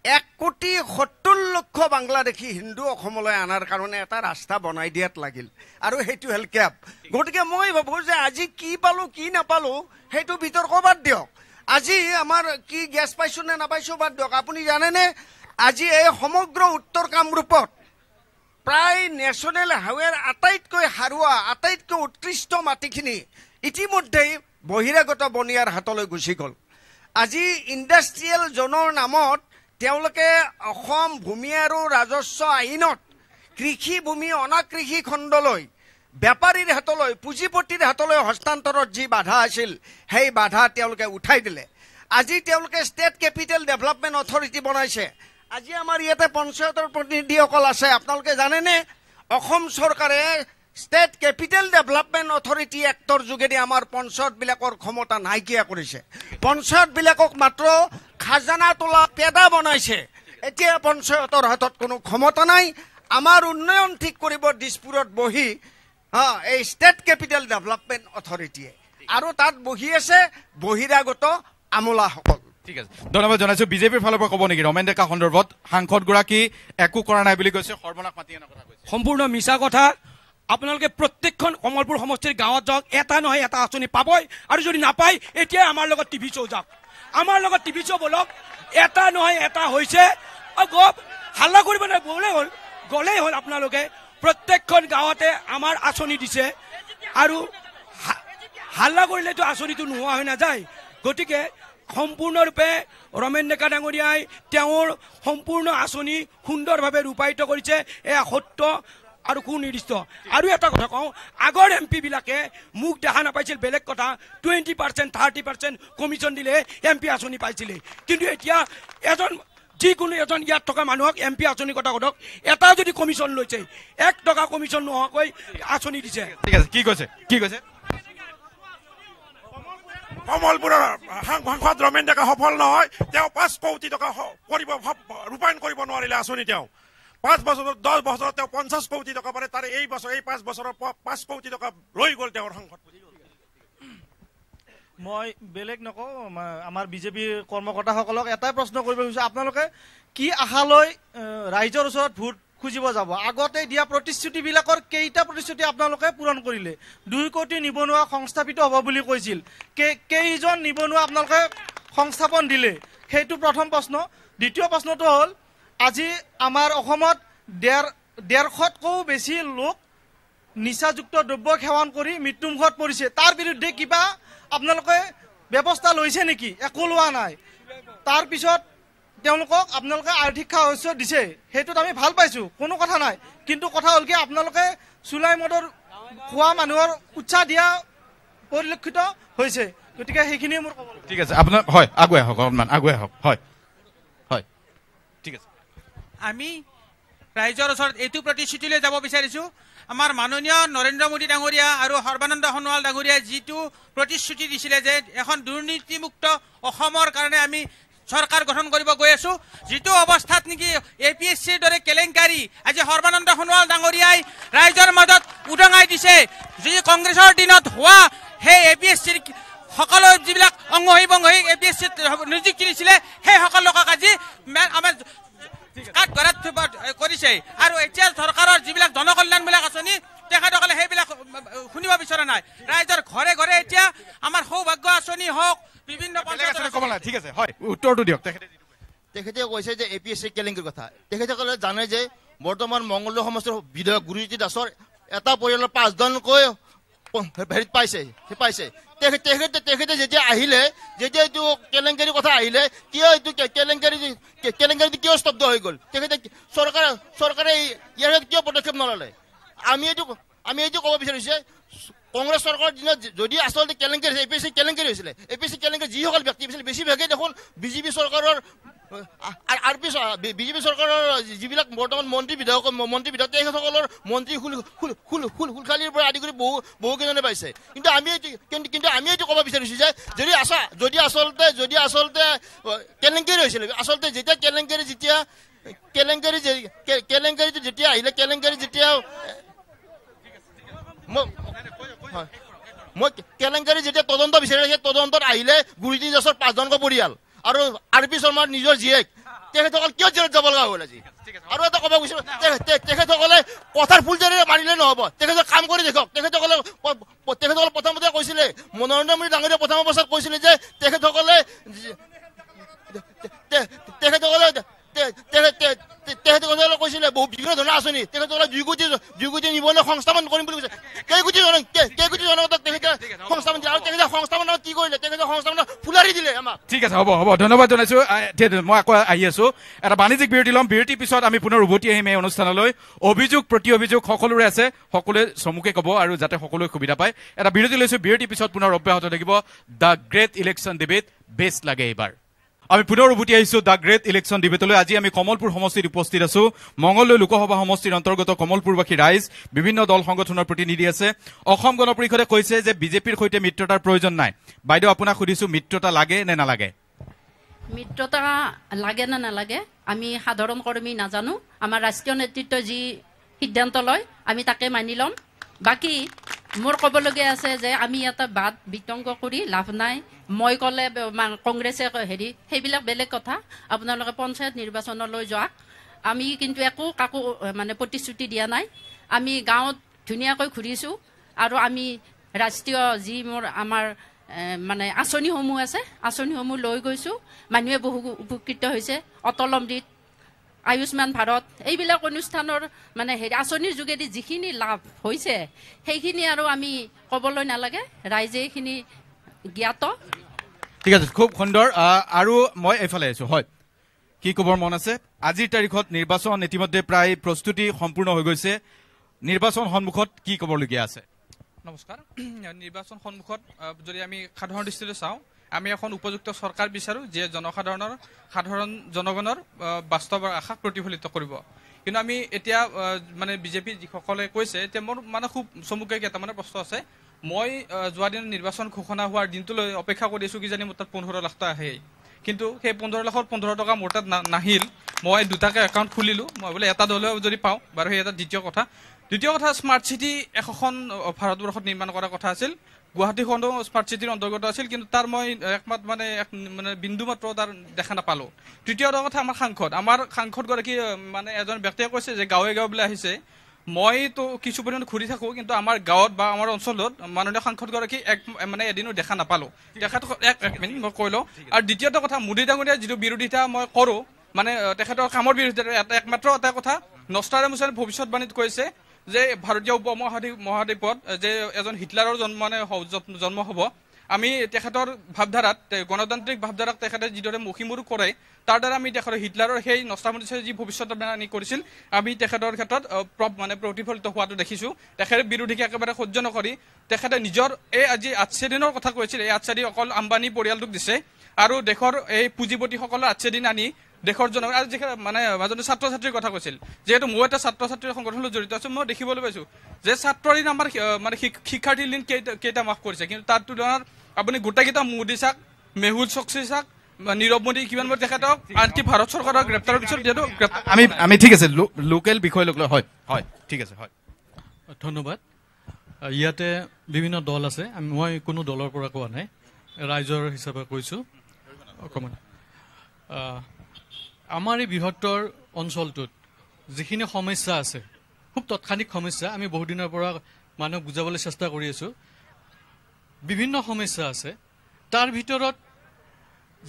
1,70,00,000 বাংলাদেশী হিন্দু অসমলৈ অনাৰ কাৰণে এটা ৰাস্তা বনাই দিয়াত লাগিল, আৰু সেইটো হ'ল কেব। গতিকে মই ভাবোঁ যে আজি কি পালোঁ কি নাপালোঁ সেইটো বিতৰ্ক বাদ দিয়ক। আজি আমাৰ কি গেছ পাইছোঁ নে নাপাইছোঁ বাদ দিয়ক। আপুনি জানেনে আজি এই সমগ্ৰ উত্তৰ কামৰূপত প্ৰায় নেশ্যনেল হাইৱেৰ আটাইতকৈ সাৰুৱা আটাইতকৈ উৎকৃষ্ট মাটিখিনি ইতিমধ্যেই বহিৰাগত বনিয়াৰ হাতলৈ গুচি গ'ল। আজি ইণ্ডাষ্ট্ৰিয়েল জ'নৰ নামত তেওঁলোকে অসম ভূমি আৰু ৰাজস্ব আইনত কৃষি ভূমি অনাকৃষি খণ্ডলৈ বেপাৰীৰ হাতলৈ পুঁজিপতিৰ হাতলৈ হস্তান্তৰত যি বাধা আছিল সেই বাধা তেওঁলোকে উঠাই দিলে। আজি তেওঁলোকে ষ্টেট কেপিটেল ডেভেলপমেণ্ট অথৰিটি বনাইছে। আজি আমাৰ ইয়াতে পঞ্চায়তৰ প্ৰতিনিধিসকল আছে, আপোনালোকে জানেনে অসম চৰকাৰে state capital development authority actor যোগেদি আমাৰ পঞ্চায়তবিলাকৰ ক্ষমতা নাইকিয়া কৰিছে। পঞ্চায়তবিলাকক মাত্ৰ খাজানা তোলা পেদা বনাইছে। এতিয়া পঞ্চায়তৰ হাতত কোনো ক্ষমতা নাই। আমাৰ উন্নয়ন ঠিক কৰিব দিছপুৰত বহি এই ষ্টেট কেপিটেল ডেভেলপমেণ্ট অথৰিটিয়ে, আৰু তাত বহি আছে বহিৰাগত আমোলাসকল। ঠিক আছে, ধন্যবাদ জনাইছো। বিজেপিৰ ফালৰ পৰা ক'ব নেকি ৰমেন ডেকা সন্দৰ্ভত? সাংসদগৰাকী একো কৰা নাই বুলি কৈছে, সৰ্বনাশ মাতি অনা কথা কৈছে। সম্পূৰ্ণ মিছা কথা। আপোনালোকে প্ৰত্যেকখন কমলপুৰ সমষ্টিৰ গাঁৱত যাওক, এটা নহয় এটা আঁচনি পাবই, আৰু যদি নাপায় এতিয়া আমাৰ লগত টিভি শ্ব' যাওক, আমাৰ লগত টিভি শ্ব' বলক। এটা নহয় এটা হৈছে, হাল্লা কৰিব নাই, গ'লেই হ'ল। আপোনালোকে প্ৰত্যেকখন গাঁৱতে আমাৰ আঁচনি দিছে, আৰু হাল্লা কৰিলেতো আঁচনিটো নোহোৱা হৈ নাযায়। গতিকে সম্পূৰ্ণৰূপে ৰমেন ডেকা ডাঙৰীয়াই তেওঁৰ সম্পূৰ্ণ আঁচনি সুন্দৰভাৱে ৰূপায়িত কৰিছে, এয়া সত্য আৰু সুনিৰ্দিষ্ট। আৰু এটা কথা কওঁ, আগৰ MP বিলাকে মোক দেখা নাপাইছিল বেলেগ কথা, 20% 30% কমিশ্যন দিলে MP আঁচনি পাইছিলে। কিন্তু এতিয়া যিকোনো এজন ইয়াত থকা মানুহক MP আঁচনিৰ কথা সোধক, এটা যদি কমিশ্যন লৈছে, 1 টকা কমিশ্যন নোহোৱাকৈ আঁচনি দিছে। ঠিক আছে, কি কৈছে? কমলপুৰৰ সাংসদ ৰমেন ডেকা সফল নহয়। তেওঁ 5 কোটি টকা ৰূপায়ণ কৰিব নোৱাৰিলে আঁচনি। তেওঁ 5 বছৰত 10 বছৰত তেওঁ 50 কোটি টকা পাৰে, তাৰে এই 5 বছৰৰ 5 কোটি টকা ৰৈ গ'ল তেওঁৰ সাংসদ। মই বেলেগ নকওঁ, আমাৰ বিজেপিৰ কৰ্মকৰ্তাসকলক এটাই প্ৰশ্ন কৰিব খুজিছোঁ, আপোনালোকে কি আশা লৈ ৰাইজৰ ওচৰত ভোট খুজিব যাব? আগতে দিয়া প্ৰতিশ্ৰুতিবিলাকৰ কেইটা প্ৰতিশ্ৰুতি আপোনালোকে পূৰণ কৰিলে? 2 কোটি নিবনুৱা সংস্থাপিত হ'ব বুলি কৈছিল, কেইজন নিবনুৱা আপোনালোকে সংস্থাপন দিলে? সেইটো প্ৰথম প্ৰশ্ন। দ্বিতীয় প্ৰশ্নটো হ'ল, আজি আমাৰ অসমত 150তকৈও বেছি লোক নিচাযুক্ত দ্ৰব্য সেৱন কৰি মৃত্যুমুখত পৰিছে। তাৰ বিৰুদ্ধে কিবা আপোনালোকে ব্যৱস্থা লৈছে নেকি? একো লোৱা নাই। তাৰপিছত তেওঁলোকক আপোনালোকে আৰ্থিক সাহায্য দিছে, সেইটোত আমি ভাল পাইছোঁ, কোনো কথা নাই। কিন্তু কথা হ'ল কি, আপোনালোকে চুলাই মদৰ খোৱা মানুহৰ উৎসাহ দিয়া পৰিলক্ষিত হৈছে। গতিকে সেইখিনিয়ে মোৰ ক'ব। ঠিক আছে, আপোনাৰ হয়, আগুৱাই আহক, অকণমান আগুৱাই আহক। হয়, ঠিক আছে। আমি ৰাইজৰ ওচৰত এইটো প্ৰতিশ্ৰুতিলৈ যাব বিচাৰিছোঁ, আমাৰ মাননীয় নৰেন্দ্ৰ মোদী ডাঙৰীয়া আৰু সৰ্বানন্দ সোণোৱাল ডাঙৰীয়াই যিটো প্ৰতিশ্ৰুতি দিছিলে যে এখন দুৰ্নীতিমুক্ত অসমৰ কাৰণে আমি চৰকাৰ গঠন কৰিব গৈ আছোঁ, যিটো অৱস্থাত নেকি APSCৰ দৰে কেলেংকাৰী আজি সৰ্বানন্দ সোণোৱাল ডাঙৰীয়াই ৰাইজৰ মাজত উদঙাই দিছে। যি কংগ্ৰেছৰ দিনত হোৱা সেই APSCৰ সকলো যিবিলাক অংগহী বংগহী APSCত নিযুক্তি দিছিলে, সেই সকলোকক আজি আমাৰ কাঠগড়াত কৰিছে। আৰু এতিয়া চৰকাৰৰ যিবিলাক জনকল্যাণমূলক আঁচনি তেখেতসকলে সেইবিলাক শুনিব বিচৰা নাই। ৰাইজৰ ঘৰে ঘৰে এতিয়া আমাৰ সৌভাগ্য আঁচনি হওক, বিভিন্ন ঠিক আছে, হয়, উত্তৰটো দিয়ক। তেখেতে কৈছে যে APSC কেলেংকাৰীৰ কথা। তেখেতসকলে জানে যে বৰ্তমান মংগলদৈ সমষ্টিৰ বিধায়ক গুৰুজ্যোতি দাসৰ এটা পৰিয়ালৰ 5জনকৈ হেৰিত পাইছে। তেখেতে যেতিয়া আহিলে, যেতিয়া এইটো কেলেংকাৰীৰ কথা আহিলে, কিয় এইটো কেলেংকাৰী কিয় স্তব্ধ হৈ গ'ল? তেখেতে চৰকাৰে ইয়াৰ কিয় পদক্ষেপ নল'লে? আমি এইটো ক'ব বিচাৰিছে, কংগ্ৰেছ চৰকাৰৰ দিনত যদি আচলতে কেলেংকাৰী APSC কেলেংকাৰী হৈছিলে, APSC কেলেংকাৰী যিসকল ব্যক্তি হৈছিলে বেছিভাগেই দেখোন বিজেপি চৰকাৰৰ বিজেপি চৰকাৰৰ যিবিলাক বৰ্তমান মন্ত্ৰী বিধায়ক তেখেতসকলৰ মন্ত্ৰী খুলখালিৰ পৰা আদি কৰি বহুকেইজনে পাইছে। কিন্তু আমি এইটো ক'ব বিচাৰিছোঁ যে যদি আচলতে কেলেংকাৰী হৈছিলে, আচলতে যেতিয়া কেলেংকাৰীটো যেতিয়া আহিলে, মই কেলেংকাৰী যেতিয়া তদন্ত বিচাৰিলে, সেই তদন্তত আহিলে গুৰুজ্যোতি দাসৰ 5জনকৈ পৰিয়াল আৰু RP শৰ্মাৰ নিজৰ জীয়েক, তেখেতসকল কিয় জেলত যাব লগা হ'ল আজি? আৰু এটা ক'ব গৈছোঁ, তেখেতসকলে কথাৰ ফুলজাৰিৰে মাৰিলে নহ'ব, তেখেতক কাম কৰি দেখক। তেখেতসকলে প্ৰথমতে কৈছিলে, নৰেন্দ্ৰ মোদী ডাঙৰীয়াই প্ৰথম অৱস্থাত কৈছিলে যে তেখেতসকলে কৈছিলে বিভিন্ন ধৰণৰ আঁচনি, তেখেতসকলে 2 কোটি নিবনুৱা সংস্থাপন কৰিম বুলি কৈছে। কেই কোটি জনক তেখেতে সংস্থাপন দিলে, আৰু তেখেতে সংস্থাপনত কি কৰিলে? তেখেতে সংস্থাপনত ফুলাৰি দিলে আমাক। ঠিক আছে, হ'ব, ধন্যবাদ জনাইছোঁ। মই আকৌ আহি আছোঁ, এটা বাণিজ্যিক বিৰতি ল'ম। বিৰতিৰ পিছত আমি পুনৰ উভতি আহিম এই অনুষ্ঠানলৈ। অভিযোগ প্ৰতি অভিযোগ সকলোৰে আছে, সকলোৱে চমুকে ক'ব আৰু যাতে সকলোৱে সুবিধা পায়। এটা বিৰতি লৈছোঁ, বিৰতিৰ পিছত পুনৰ অব্যাহত থাকিব the great election debate. Best লাগে এইবাৰ। আমি পুনৰ উভতি আহিছো দ্য গ্ৰেট ইলেকশ্যন ডিবেটলৈ। আজি আমি কমলপুৰ সমষ্টিত উপস্থিত আছো। মংগলদৈ লোকসভা সমষ্টিৰ অন্তৰ্গত কমলপুৰবাসী ৰাইজ, বিভিন্ন দল সংগঠনৰ প্ৰতিনিধি আছে। অসম গণ পৰিষদে কৈছে যে বিজেপিৰ সৈতে মিত্ৰতাৰ প্ৰয়োজন নাই। বাইদেউ, আপোনাক সুধিছো, মিত্ৰতা লাগে নে নালাগে? মিত্ৰতা লাগে নে নালাগে আমি সাধাৰণ কৰ্মী নাজানো। আমাৰ ৰাষ্ট্ৰীয় নেতৃত্বই যি সিদ্ধান্ত লয় আমি তাকে মানি ল'ম। বাকী মোৰ ক'বলগীয়া আছে যে আমি এটা বাদ বিতংগ কৰি লাভ নাই। মই ক'লে কংগ্ৰেছে সেইবিলাক বেলেগ কথা। আপোনালোকে পঞ্চায়ত নিৰ্বাচনলৈ যাওক। আমি কিন্তু একো কাকো মানে প্ৰতিশ্ৰুতি দিয়া নাই। আমি গাঁৱত ধুনীয়াকৈ ঘূৰিছোঁ আৰু আমি ৰাষ্ট্ৰীয় যি আমাৰ মানে আঁচনিসমূহ আছে, আঁচনিসমূহ লৈ গৈছোঁ। মানুহে বহু উপকৃত হৈছে। অটল অমৃত, আয়ুষ্মান ভাৰত, এইবিলাক অনুষ্ঠানৰ মানে আঁচনিৰ যোগেদি যিখিনি লাভ হৈছে সেইখিনি আৰু আমি ক'বলৈ নালাগে, ৰাইজে এইখিনি জ্ঞাত। ঠিক আছে, খুব সুন্দৰ। আৰু মই এইফালে আহিছোঁ। হয়, কি ক'বৰ মন আছে? আজিৰ তাৰিখত নিৰ্বাচন ইতিমধ্যে প্ৰায় প্ৰস্তুতি সম্পূৰ্ণ হৈ গৈছে। নিৰ্বাচন সন্মুখত কি ক'বলগীয়া আছে? নমস্কাৰ। নিৰ্বাচন সন্মুখত যদি আমি সাধাৰণ দৃষ্টিৰে চাওঁ, আমি এখন উপযুক্ত চৰকাৰ বিচাৰোঁ যিয়ে সাধাৰণ জনগণৰ বাস্তৱ আশা প্ৰতিফলিত কৰিব। কিন্তু আমি এতিয়া মানে বিজেপি যিসকলে কৈছে, এতিয়া মোৰ মানে খুব চমুকৈ কেইটামান প্ৰশ্ন আছে। মই যোৱা দিনত নিৰ্বাচন ঘোষণা হোৱাৰ দিনটোলৈ অপেক্ষা কৰি আছোঁ, কিজানি মোৰ তাত 15 লাখ টকা আহে। কিন্তু সেই 15 লাখৰ 15 টকা মোৰ তাত নাহিল। মই দুটাকৈ একাউণ্ট খুলিলোঁ। মই বোলে এটা দলেও যদি পাওঁ বাৰু, সেই এটা দ্বিতীয় কথা। দ্বিতীয় কথা, স্মাৰ্ট চিটি এখন ভাৰতবৰ্ষত নিৰ্মাণ কৰাৰ কথা আছিল। গুৱাহাটীখনো স্মাৰ্ট চিটিৰ অন্তৰ্গত আছিল, কিন্তু তাৰ মই একমাত্ৰ মানে বিন্দু মাত্ৰ তাৰ দেখা নাপালোঁ। তৃতীয়টো কথা, আমাৰ সাংসদগৰাকী মানে এজন ব্যক্তিয়ে কৈছে যে গাঁৱে গাঁৱে বোলে আহিছে। মইতো কিছু পৰিমাণে ঘূৰি থাকোঁ, কিন্তু আমাৰ গাঁৱত বা আমাৰ অঞ্চলত মাননীয় সাংসদগৰাকী মানে এদিনো দেখা নাপালোঁ। তেখেতক এক মিনিট মই কৈ লওঁ। আৰু দ্বিতীয়টো কথা, মোদী ডাঙৰীয়া যিটো বিৰোধিতা মই কৰোঁ, মানে তেখেতৰ কামৰ বিৰোধিতা, একমাত্ৰ এটা কথা, নষ্টাৰডামছে ভৱিষ্যতবাণীত কৈছে যে ভাৰতীয় উপমহাদ্বীপত যে এজন হিটলাৰৰ জন্ম হ'ব। আমি তেখেতৰ ভাৱধাৰাত, গণতান্ত্ৰিক ভাৱধাৰাক তেখেতে যিদৰে মষিমূৰ কৰে, তাৰ দ্বাৰা আমি তেখেতৰ হিটলাৰৰ সেই নষ্টাৰডামছে যি ভৱিষ্যতবাণী কৰিছিল, আমি তেখেতৰ ক্ষেত্ৰত মানে প্ৰতিফলিত হোৱাটো দেখিছোঁ। তেখেতে বিৰোধীকে একেবাৰে সহ্য নকৰি তেখেতে নিজৰ এই আজি 8 দিনৰ কথা কৈছিল। এই 8 দিন অকল আম্বানী পৰিয়ালটোক দিছে আৰু দেশৰ এই পুঁজিপতিসকলৰ 8 দিন আনি দেশৰ জনগণ আৰু যিখিনি মানে মাজতে ছাত্ৰ ছাত্ৰীৰ কথা কৈছিল। যিহেতু মই এটা ছাত্ৰ ছাত্ৰীৰ সংগঠনত জড়িত আছোঁ, মই দেখিবলৈ পাইছোঁ যে ছাত্ৰৰ দিন আমাৰ মানে শিক্ষাৰ্থীৰ দিন কেইটা মাফ কৰিছে, কিন্তু তাৰ তুলনাত আপুনি গোটেইকেইটা মোদী চাওক, মেহুল চকচী চাওক, নীৰৱ মোদী কিমান মই তেখেতক আনকি ভাৰত চৰকাৰৰ গ্ৰেপ্তাৰৰ পিছত যিহেতু আমি ঠিক আছে, লোকেল বিষয় লৈ হয় হয় ঠিক আছে। হয়, ধন্যবাদ। ইয়াতে বিভিন্ন দল আছে, মই কোনো দলৰ পৰা কোৱা নাই, ৰাইজৰ হিচাপে কৈছোঁ অকণমান। আমাৰ এই বৃহত্তৰ অঞ্চলটোত যিখিনি সমস্যা আছে, খুব তৎক্ষণিক সমস্যা, আমি বহুদিনৰ পৰা মানুহক বুজাবলৈ চেষ্টা কৰি আছোঁ। বিভিন্ন সমস্যা আছে, তাৰ ভিতৰত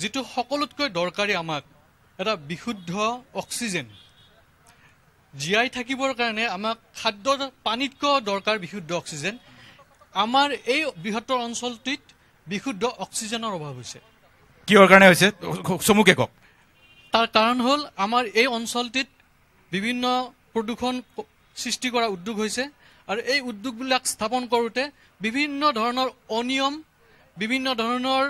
যিটো সকলোতকৈ দৰকাৰী আমাক এটা বিশুদ্ধ অক্সিজেন। জীয়াই থাকিবৰ কাৰণে আমাক খাদ্যৰ পানীতকৈ দৰকাৰ বিশুদ্ধ অক্সিজেন। আমাৰ এই বৃহত্তৰ অঞ্চলটোত বিশুদ্ধ অক্সিজেনৰ অভাৱ হৈছে। কিহৰ কাৰণে হৈছে চমুকে কওক? তাৰ কাৰণ হ'ল আমাৰ এই অঞ্চলটোত বিভিন্ন প্ৰদূষণ সৃষ্টি কৰা উদ্যোগ হৈছে, আৰু এই উদ্যোগবিলাক স্থাপন কৰোঁতে বিভিন্ন ধৰণৰ অনিয়ম, বিভিন্ন ধৰণৰ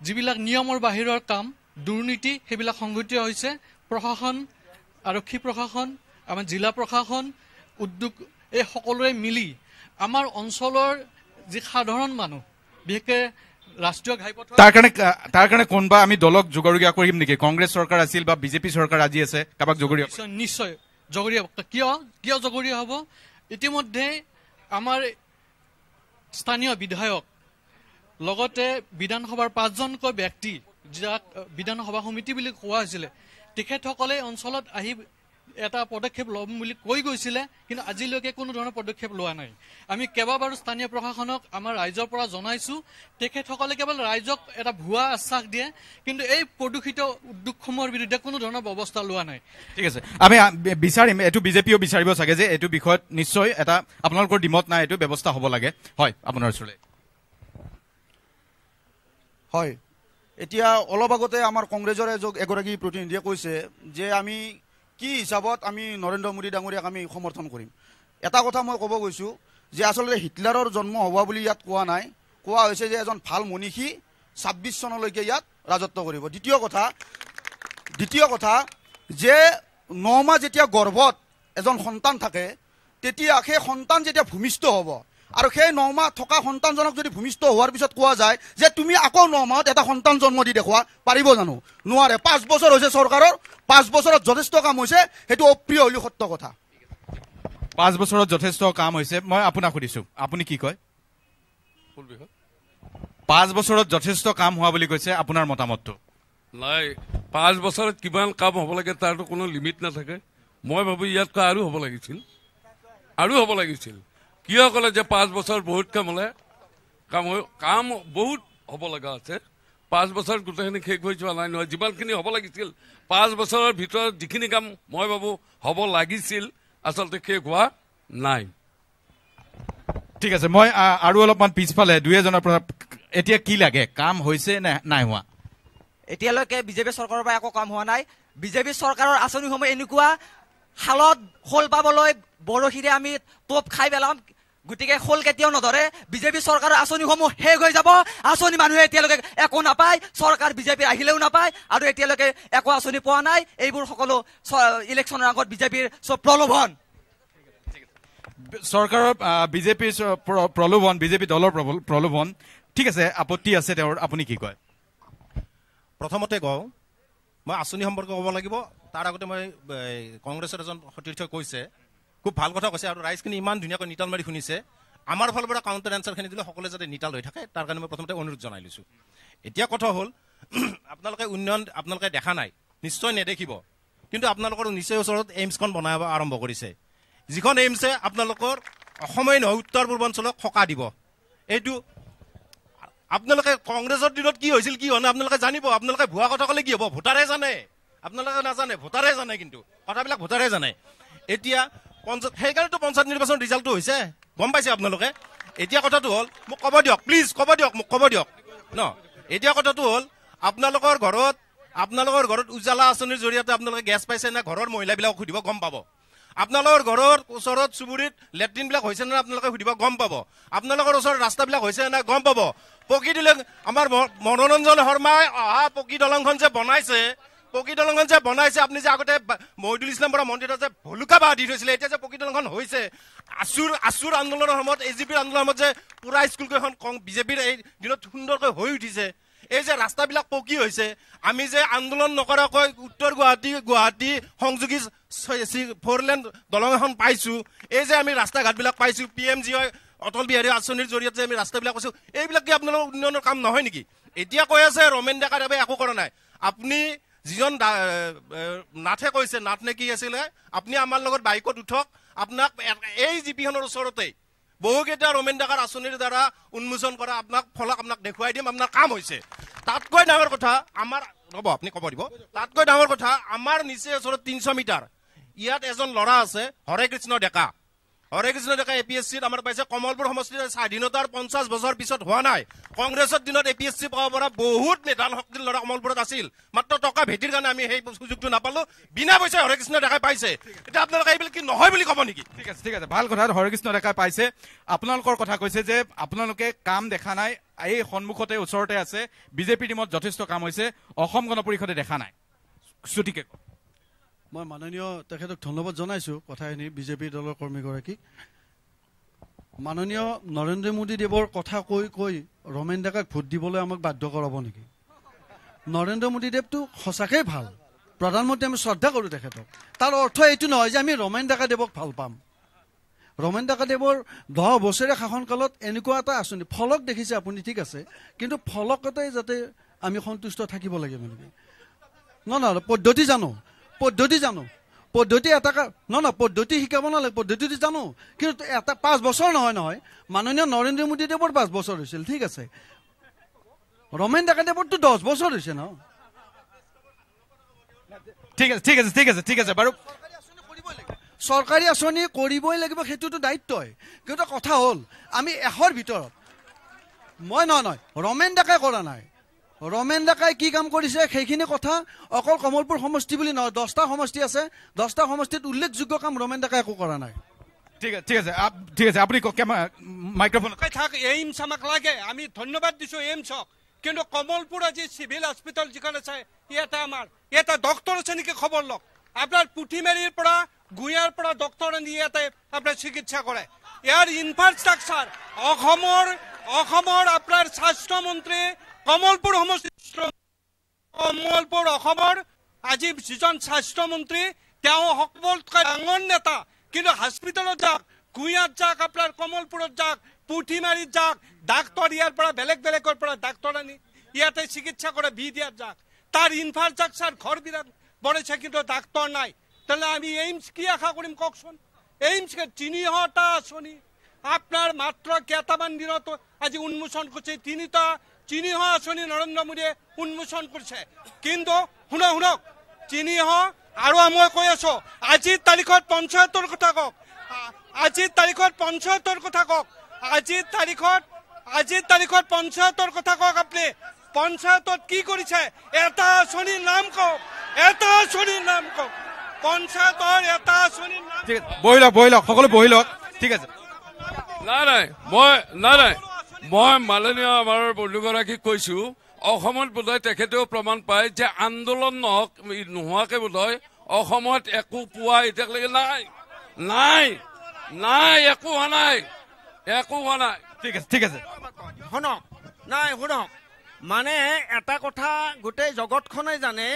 যিবিলাক নিয়মৰ বাহিৰৰ কাম, দুৰ্নীতি, সেইবিলাক সংঘটিত হৈছে। প্ৰশাসন, আৰক্ষী প্ৰশাসন, আমাৰ জিলা প্ৰশাসন, উদ্যোগ, এই সকলোৱে মিলি আমাৰ অঞ্চলৰ যি সাধাৰণ মানুহ, বিশেষকৈ ৰাষ্ট্ৰীয় ঘাইপথ, তাৰ কাৰণে কোনোবা আমি দলক জগৰীয়া কৰিম নেকি? কংগ্ৰেছ চৰকাৰ আছিল বা বিজেপি চৰকাৰ আজি আছে, কাৰোবাক জগৰীয়া? নিশ্চয় জগৰীয়া। কিয় জগৰীয়া হ'ব? ইতিমধ্যে আমাৰ স্থানীয় বিধায়ক, লগতে বিধানসভাৰ 5জনকৈ ব্যক্তি, যাক বিধানসভা সমিতি বুলি কোৱা হৈছিলে, তেখেতসকলে অঞ্চলত আহি এটা পদক্ষেপ ল'ম বুলি কৈ গৈছিলে, কিন্তু আজিলৈকে কোনো ধৰণৰ পদক্ষেপ লোৱা নাই। আমি কেইবাবাৰো স্থানীয় প্ৰশাসনক আমাৰ ৰাইজৰ পৰা জনাইছোঁ, তেখেতসকলে কেৱল ৰাইজক এটা ভুৱা আশ্বাস দিয়ে, কিন্তু এই প্ৰদূষিত উদ্যোগসমূহৰ বিৰুদ্ধে কোনো ধৰণৰ ব্যৱস্থা লোৱা নাই। ঠিক আছে, আমি বিচাৰিম, এইটো বিজেপিও বিচাৰিব চাগে যে এইটো বিষয়ত নিশ্চয় এটা আপোনালোকৰ ডিমত নাই, এইটো ব্যৱস্থা হ'ব লাগে। হয়, আপোনাৰ ওচৰলৈ। হয়, এতিয়া অলপ আগতে আমাৰ কংগ্ৰেছৰ এগৰাকী প্ৰতিনিধিয়ে কৈছে যে আমি কি হিচাপত আমি নৰেন্দ্ৰ মোদী ডাঙৰীয়াক আমি সমৰ্থন কৰিম। এটা কথা মই ক'ব গৈছোঁ যে আচলতে হিটলাৰৰ জন্ম হোৱা বুলি ইয়াত কোৱা নাই, কোৱা হৈছে যে এজন ভাল মনীষী 26 চনলৈকে ইয়াত ৰাজত্ব কৰিব। দ্বিতীয় কথা যে 9 মাহ যেতিয়া গৰ্ভত এজন সন্তান থাকে তেতিয়া সেই সন্তান যেতিয়া ভূমিষ্ঠ হ'ব আৰু সেই 9 মাহ থকা সন্তানজনক যদি ভূমিষ্ঠ হোৱাৰ পিছত কোৱা যায় যে তুমি আকৌ 9 মাহত এটা সন্তান জন্ম দি দেখুওৱা, পাৰিব জানো? নোৱাৰে। 5 বছৰ হৈছে চৰকাৰৰ, 5 বছৰত যথেষ্ট কাম হৈছে, সেইটো অপ্ৰিয় হ'লেও সত্য কথা। 5 বছৰত যথেষ্ট কাম হৈছে। মই আপোনাক সুধিছো, আপুনি কি কয়? 5 বছৰত যথেষ্ট কাম হোৱা বুলি কৈছে, আপোনাৰ মতামতটো? নাই, 5 বছৰত কিমান কাম হ'ব লাগে তাৰতো কোনো লিমিট নাথাকে। মই ভাবোঁ ইয়াতকৈ আৰু হ'ব লাগিছিল। কিয় ক'লে যে 5 বছৰ বহুত কাম হ'লে? কাম বহুত হ'ব লগা আছে। 5 বছৰত গোটেইখিনি শেষ হৈ যোৱা নাই নহয়। যিমানখিনি হ'ব লাগিছিল 5 বছৰৰ ভিতৰত যিখিনি কাম মই ভাবোঁ হ'ব লাগিছিল আচলতে শেষ হোৱা নাই। ঠিক আছে, মই আৰু অলপমান পিছফালে দুই এজনৰ পৰা এতিয়া কি লাগে, কাম হৈছে নে নাই হোৱা? এতিয়ালৈকে বিজেপি চৰকাৰৰ পৰা একো কাম হোৱা নাই। বিজেপি চৰকাৰৰ আঁচনিসমূহ এনেকুৱা শালত শোল পাবলৈ বৰশীৰে আমি টোপ খাই পেলাম, গতিকে শোল কেতিয়াও নধৰে। বিজেপি চৰকাৰৰ আঁচনিসমূহ শেষ হৈ যাব। আঁচনি মানুহে এতিয়ালৈকে একো নাপায়, চৰকাৰ বিজেপিৰ আহিলেও নাপায়, আৰু এতিয়ালৈকে একো আঁচনি পোৱা নাই। এইবোৰ সকলো ইলেকশ্যনৰ আগত বিজেপিৰ চব প্ৰলোভন। চৰকাৰৰ বিজেপিৰ প্ৰলোভন, বিজেপি দলৰ প্ৰলোভন। ঠিক আছে, আপত্তি আছে তেওঁৰ, আপুনি কি কয়? প্ৰথমতে কওঁ, মই আঁচনি সম্পৰ্কে ক'ব লাগিব। তাৰ আগতে মই কংগ্ৰেছৰ এজন সতীৰ্থই কৈছে, খুব ভাল কথা কৈছে, আৰু ৰাইজখিনি ইমান ধুনীয়াকৈ নিতাল মাৰি শুনিছে। আমাৰ ফালৰ পৰা কাউণ্টাৰ এনচাৰখিনি দিলে সকলোৱে যাতে নিতাল হৈ থাকে, তাৰ কাৰণে মই প্ৰথমতে অনুৰোধ জনাই লৈছোঁ। এতিয়া কথা হ'ল, আপোনালোকে উন্নয়ন আপোনালোকে দেখা নাই, নিশ্চয় নেদেখিব, কিন্তু আপোনালোকৰ নিশ্চয় ওচৰত এইমছখন বনাব আৰম্ভ কৰিছে, যিখন এইমছে আপোনালোকৰ অসমেই নহয় উত্তৰ পূৰ্বাঞ্চলক সকাহ দিব। এইটো আপোনালোকে কংগ্ৰেছৰ দিনত কি হৈছিল কি হোৱা নাই আপোনালোকে জানিব। আপোনালোকে ভুৱা কথা ক'লে কি হ'ব? ভোটাৰে জানে, আপোনালোকে নাজানে, ভোটাৰে জানে, কিন্তু কথাবিলাক ভোটাৰে জানে। এতিয়া সেইকাৰণেতো পঞ্চায়ত নিৰ্বাচনৰ ৰিজাল্টটো হৈছে, গম পাইছে আপোনালোকে। এতিয়া কথাটো হ'ল, মোক ক'ব দিয়ক, প্লিজ ক'ব দিয়ক, মোক ক'ব দিয়ক ন। এতিয়া কথাটো হ'ল, আপোনালোকৰ ঘৰত উজালা আঁচনিৰ জৰিয়তে আপোনালোকে গেছ পাইছে নে? ঘৰৰ মহিলাবিলাকক সুধিব, গম পাব। আপোনালোকৰ ঘৰৰ ওচৰত চুবুৰীত লেট্ৰিনবিলাক হৈছে নে আপোনালোকে সুধিব, গম পাব। আপোনালোকৰ ওচৰত ৰাস্তাবিলাক হৈছে নে গম পাব। পকী দলং, আমাৰ মনোৰঞ্জন শৰ্মাই অহা পকী দলংখন যে বনাইছে, আপুনি যে আগতে মহিদুল ইছলাম বৰা মন্দিৰত যে ভলুকা বাঁহ দি থৈছিলে, এতিয়া যে পকী দলংখন হৈছে, আছুৰ আন্দোলনৰ সময়ত, AGPৰ আন্দোলনৰ সময়ত যে পুৰা স্কুলকেইখন বিজেপিৰ এই দিনত সুন্দৰকৈ হৈ উঠিছে। এই যে ৰাস্তাবিলাক পকী হৈছে, আমি যে আন্দোলন নকৰাকৈ উত্তৰ গুৱাহাটী সংযোগী 4 লেন দলং এখন পাইছোঁ, এই যে আমি ৰাস্তা ঘাটবিলাক পাইছোঁ, PMGY অটল বিহাৰী আঁচনিৰ জৰিয়তে আমি ৰাস্তাবিলাক পাইছোঁ, এইবিলাক কি আপোনালোকৰ উন্নয়নৰ কাম নহয় নেকি? এতিয়া কৈ আছে ৰমেন ডেকা দেৱে একো কৰা নাই। আপুনি যিজন নাথে কৈছে, নাথ নে কি আছিলে, আপুনি আমাৰ লগত বাইকত উঠক, আপোনাক এই জিপিখনৰ ওচৰতেই বহুকেইটা ৰমেন ডেকাৰ আঁচনিৰ দ্বাৰা উন্মোচন কৰা আপোনাক দেখুৱাই দিম, আপোনাৰ কাম হৈছে। তাতকৈ ডাঙৰ কথা আমাৰ, ৰ'ব আপুনি ক'ব দিব, তাতকৈ ডাঙৰ কথা আমাৰ নিচেই ওচৰত 300 মিটাৰ ইয়াত এজন ল'ৰা আছে, হৰে কৃষ্ণ ডেকা APSCত আমাৰ পাইছে। কমলপুৰ সমষ্টিৰ স্বাধীনতাৰ 50 বছৰ পিছত হোৱা নাই। কংগ্ৰেছৰ দিনত APSC পাব পৰা বহুত মেধাল শক্তিৰ ল'ৰা কমলপুৰত আছিল, মাত্ৰ টকা ভেটিৰ কাৰণে আমি সেই সুযোগটো নাপালো। বিনা পইচাই হৰে কৃষ্ণ ডেকাই পাইছে। এতিয়া আপোনালোকে এইবিলাক কি নহয় বুলি ক'ব নেকি? ঠিক আছে, ভাল কথা, হৰে কৃষ্ণ ডেকাই পাইছে। আপোনালোকৰ কথা কৈছে যে আপোনালোকে কাম দেখা নাই, এই সন্মুখতে ওচৰতে আছে, বিজেপিৰ টিমত যথেষ্ট কাম হৈছে, অসম গণ পৰিষদে দেখা নাই। ছুটিকে মই মাননীয় তেখেতক ধন্যবাদ জনাইছোঁ কথাখিনি, বিজেপি দলৰ কৰ্মীগৰাকীক। মাননীয় নৰেন্দ্ৰ মোদী দেৱৰ কথা কৈ ৰমেন ডেকাক ভোট দিবলৈ আমাক বাধ্য কৰাব নেকি? নৰেন্দ্ৰ মোদী দেৱটো সঁচাকৈ ভাল প্ৰধানমন্ত্ৰী, আমি শ্ৰদ্ধা কৰোঁ তেখেতক। তাৰ অৰ্থ এইটো নহয় যে আমি ৰমেন ডেকা দেৱক ভাল পাম। ৰমেন ডেকা দেৱৰ 10 বছৰীয়া শাসনকালত এনেকুৱা এটা আঁচনি, ফলক দেখিছে আপুনি, ঠিক আছে, কিন্তু ফলকতে যাতে আমি সন্তুষ্ট থাকিব লাগিব নেকি? নহয়, পদ্ধতি জানো, পদ্ধতি এটা পদ্ধতি শিকাব নালাগে, পদ্ধতিটো জানো, কিন্তু এটা 5 বছৰ নহয়। মাননীয় নৰেন্দ্ৰ মোদী দেৱৰ 5 বছৰ হৈছিল, ঠিক আছে, ৰমেন ডেকা দেৱৰতো 10 বছৰ হৈছে ন। ঠিক আছে বাৰু, চৰকাৰী আঁচনি কৰিবই লাগিব, সেইটোতো দায়িত্বই। কিন্তু কথা হ'ল আমি 100ৰ ভিতৰত নহয়, ৰমেন ডেকাই কৰা নাই। ৰমেন ডেকাই কি কাম কৰিছে সেইখিনি কথা অকল কমলপুৰ সমষ্টি বুলি নহয়, 10টা সমষ্টি আছে, 10টা সমষ্টিত উল্লেখযোগ্য কাম ৰমেন ডেকাই একো কৰা নাই। ঠিক আছে, আপুনি মাইক্ৰফোন এইমছ আমাক লাগে, আমি ধন্যবাদ দিছোঁ এইমছক, কিন্তু কমলপুৰ আজি চিভিল হস্পিটেল যিখন আছে ইয়াতে আমাৰ ইয়াতে ডক্টৰ আছে নেকি খবৰ লওক আপোনাৰ পুথিমাৰীৰ পৰা গুঞাৰ পৰা ডক্টৰ আনি ইয়াতে আপোনাৰ চিকিৎসা কৰে ইয়াৰ ইনফ্ৰাষ্ট্ৰাকচাৰ অসমৰ আপোনাৰ স্বাস্থ্যমন্ত্ৰী কমলপুৰ অসমৰ আজি যিজন স্বাস্থ্যমন্ত্ৰী তেওঁ সকলোতকৈ ডাঙৰ নেতা কিন্তু হস্পিটেলত যাওক গুঞাত যাওক আপোনাৰ কমলপুৰত যাওক পুথিমাৰীত যাওক ডাক্তৰ ইয়াৰ পৰা বেলেগৰ পৰা ডাক্তৰ আনি ইয়াতে চিকিৎসা কৰে দিয়াত যাওক তাৰ ইনফ্ৰাষ্ট্ৰাকচাৰ ঘৰবিলাক বনাইছে কিন্তু ডাক্তৰ নাই তাহলে আমি এইমছ কি আশা কৰিম কওকচোন এইমছ ৩০০টা আঁচনি আপনার মাত্র কেইটামান দিনত আজি উন্মোচন করছে ৩০০ আঁচনি নরেন্দ্র মোদীয়ে উন্মোচন করছে কিন্তু শুনক ৩০০ আৰু মই কৈ আছো আজিৰ তাৰিখত পঞ্চায়তৰ কথা কওক আজিৰ তাৰিখত পঞ্চায়তৰ কথা কওক আজিৰ তাৰিখত পঞ্চায়তৰ কথা কওক আপুনি পঞ্চায়তত কি কৰিছে এটা আঁচনিৰ নাম কওক পঞ্চায়তৰ এটা আঁচনিৰ নাম বহি লওক সকলো বহি লওক ঠিক আছে নাই মই মাননীয় আমাৰ বন্ধুগৰাকীক কৈছো অসমত বোধহয় তেখেতেও প্ৰমাণ পায় যে আন্দোলন নোহোৱাকে বোধহয় অসমত একো পোৱা এতিয়ালৈকে নাই একো হোৱা নাই ঠিক আছে শুনক মানে এটা কথা গোটেই জগতখনে জানে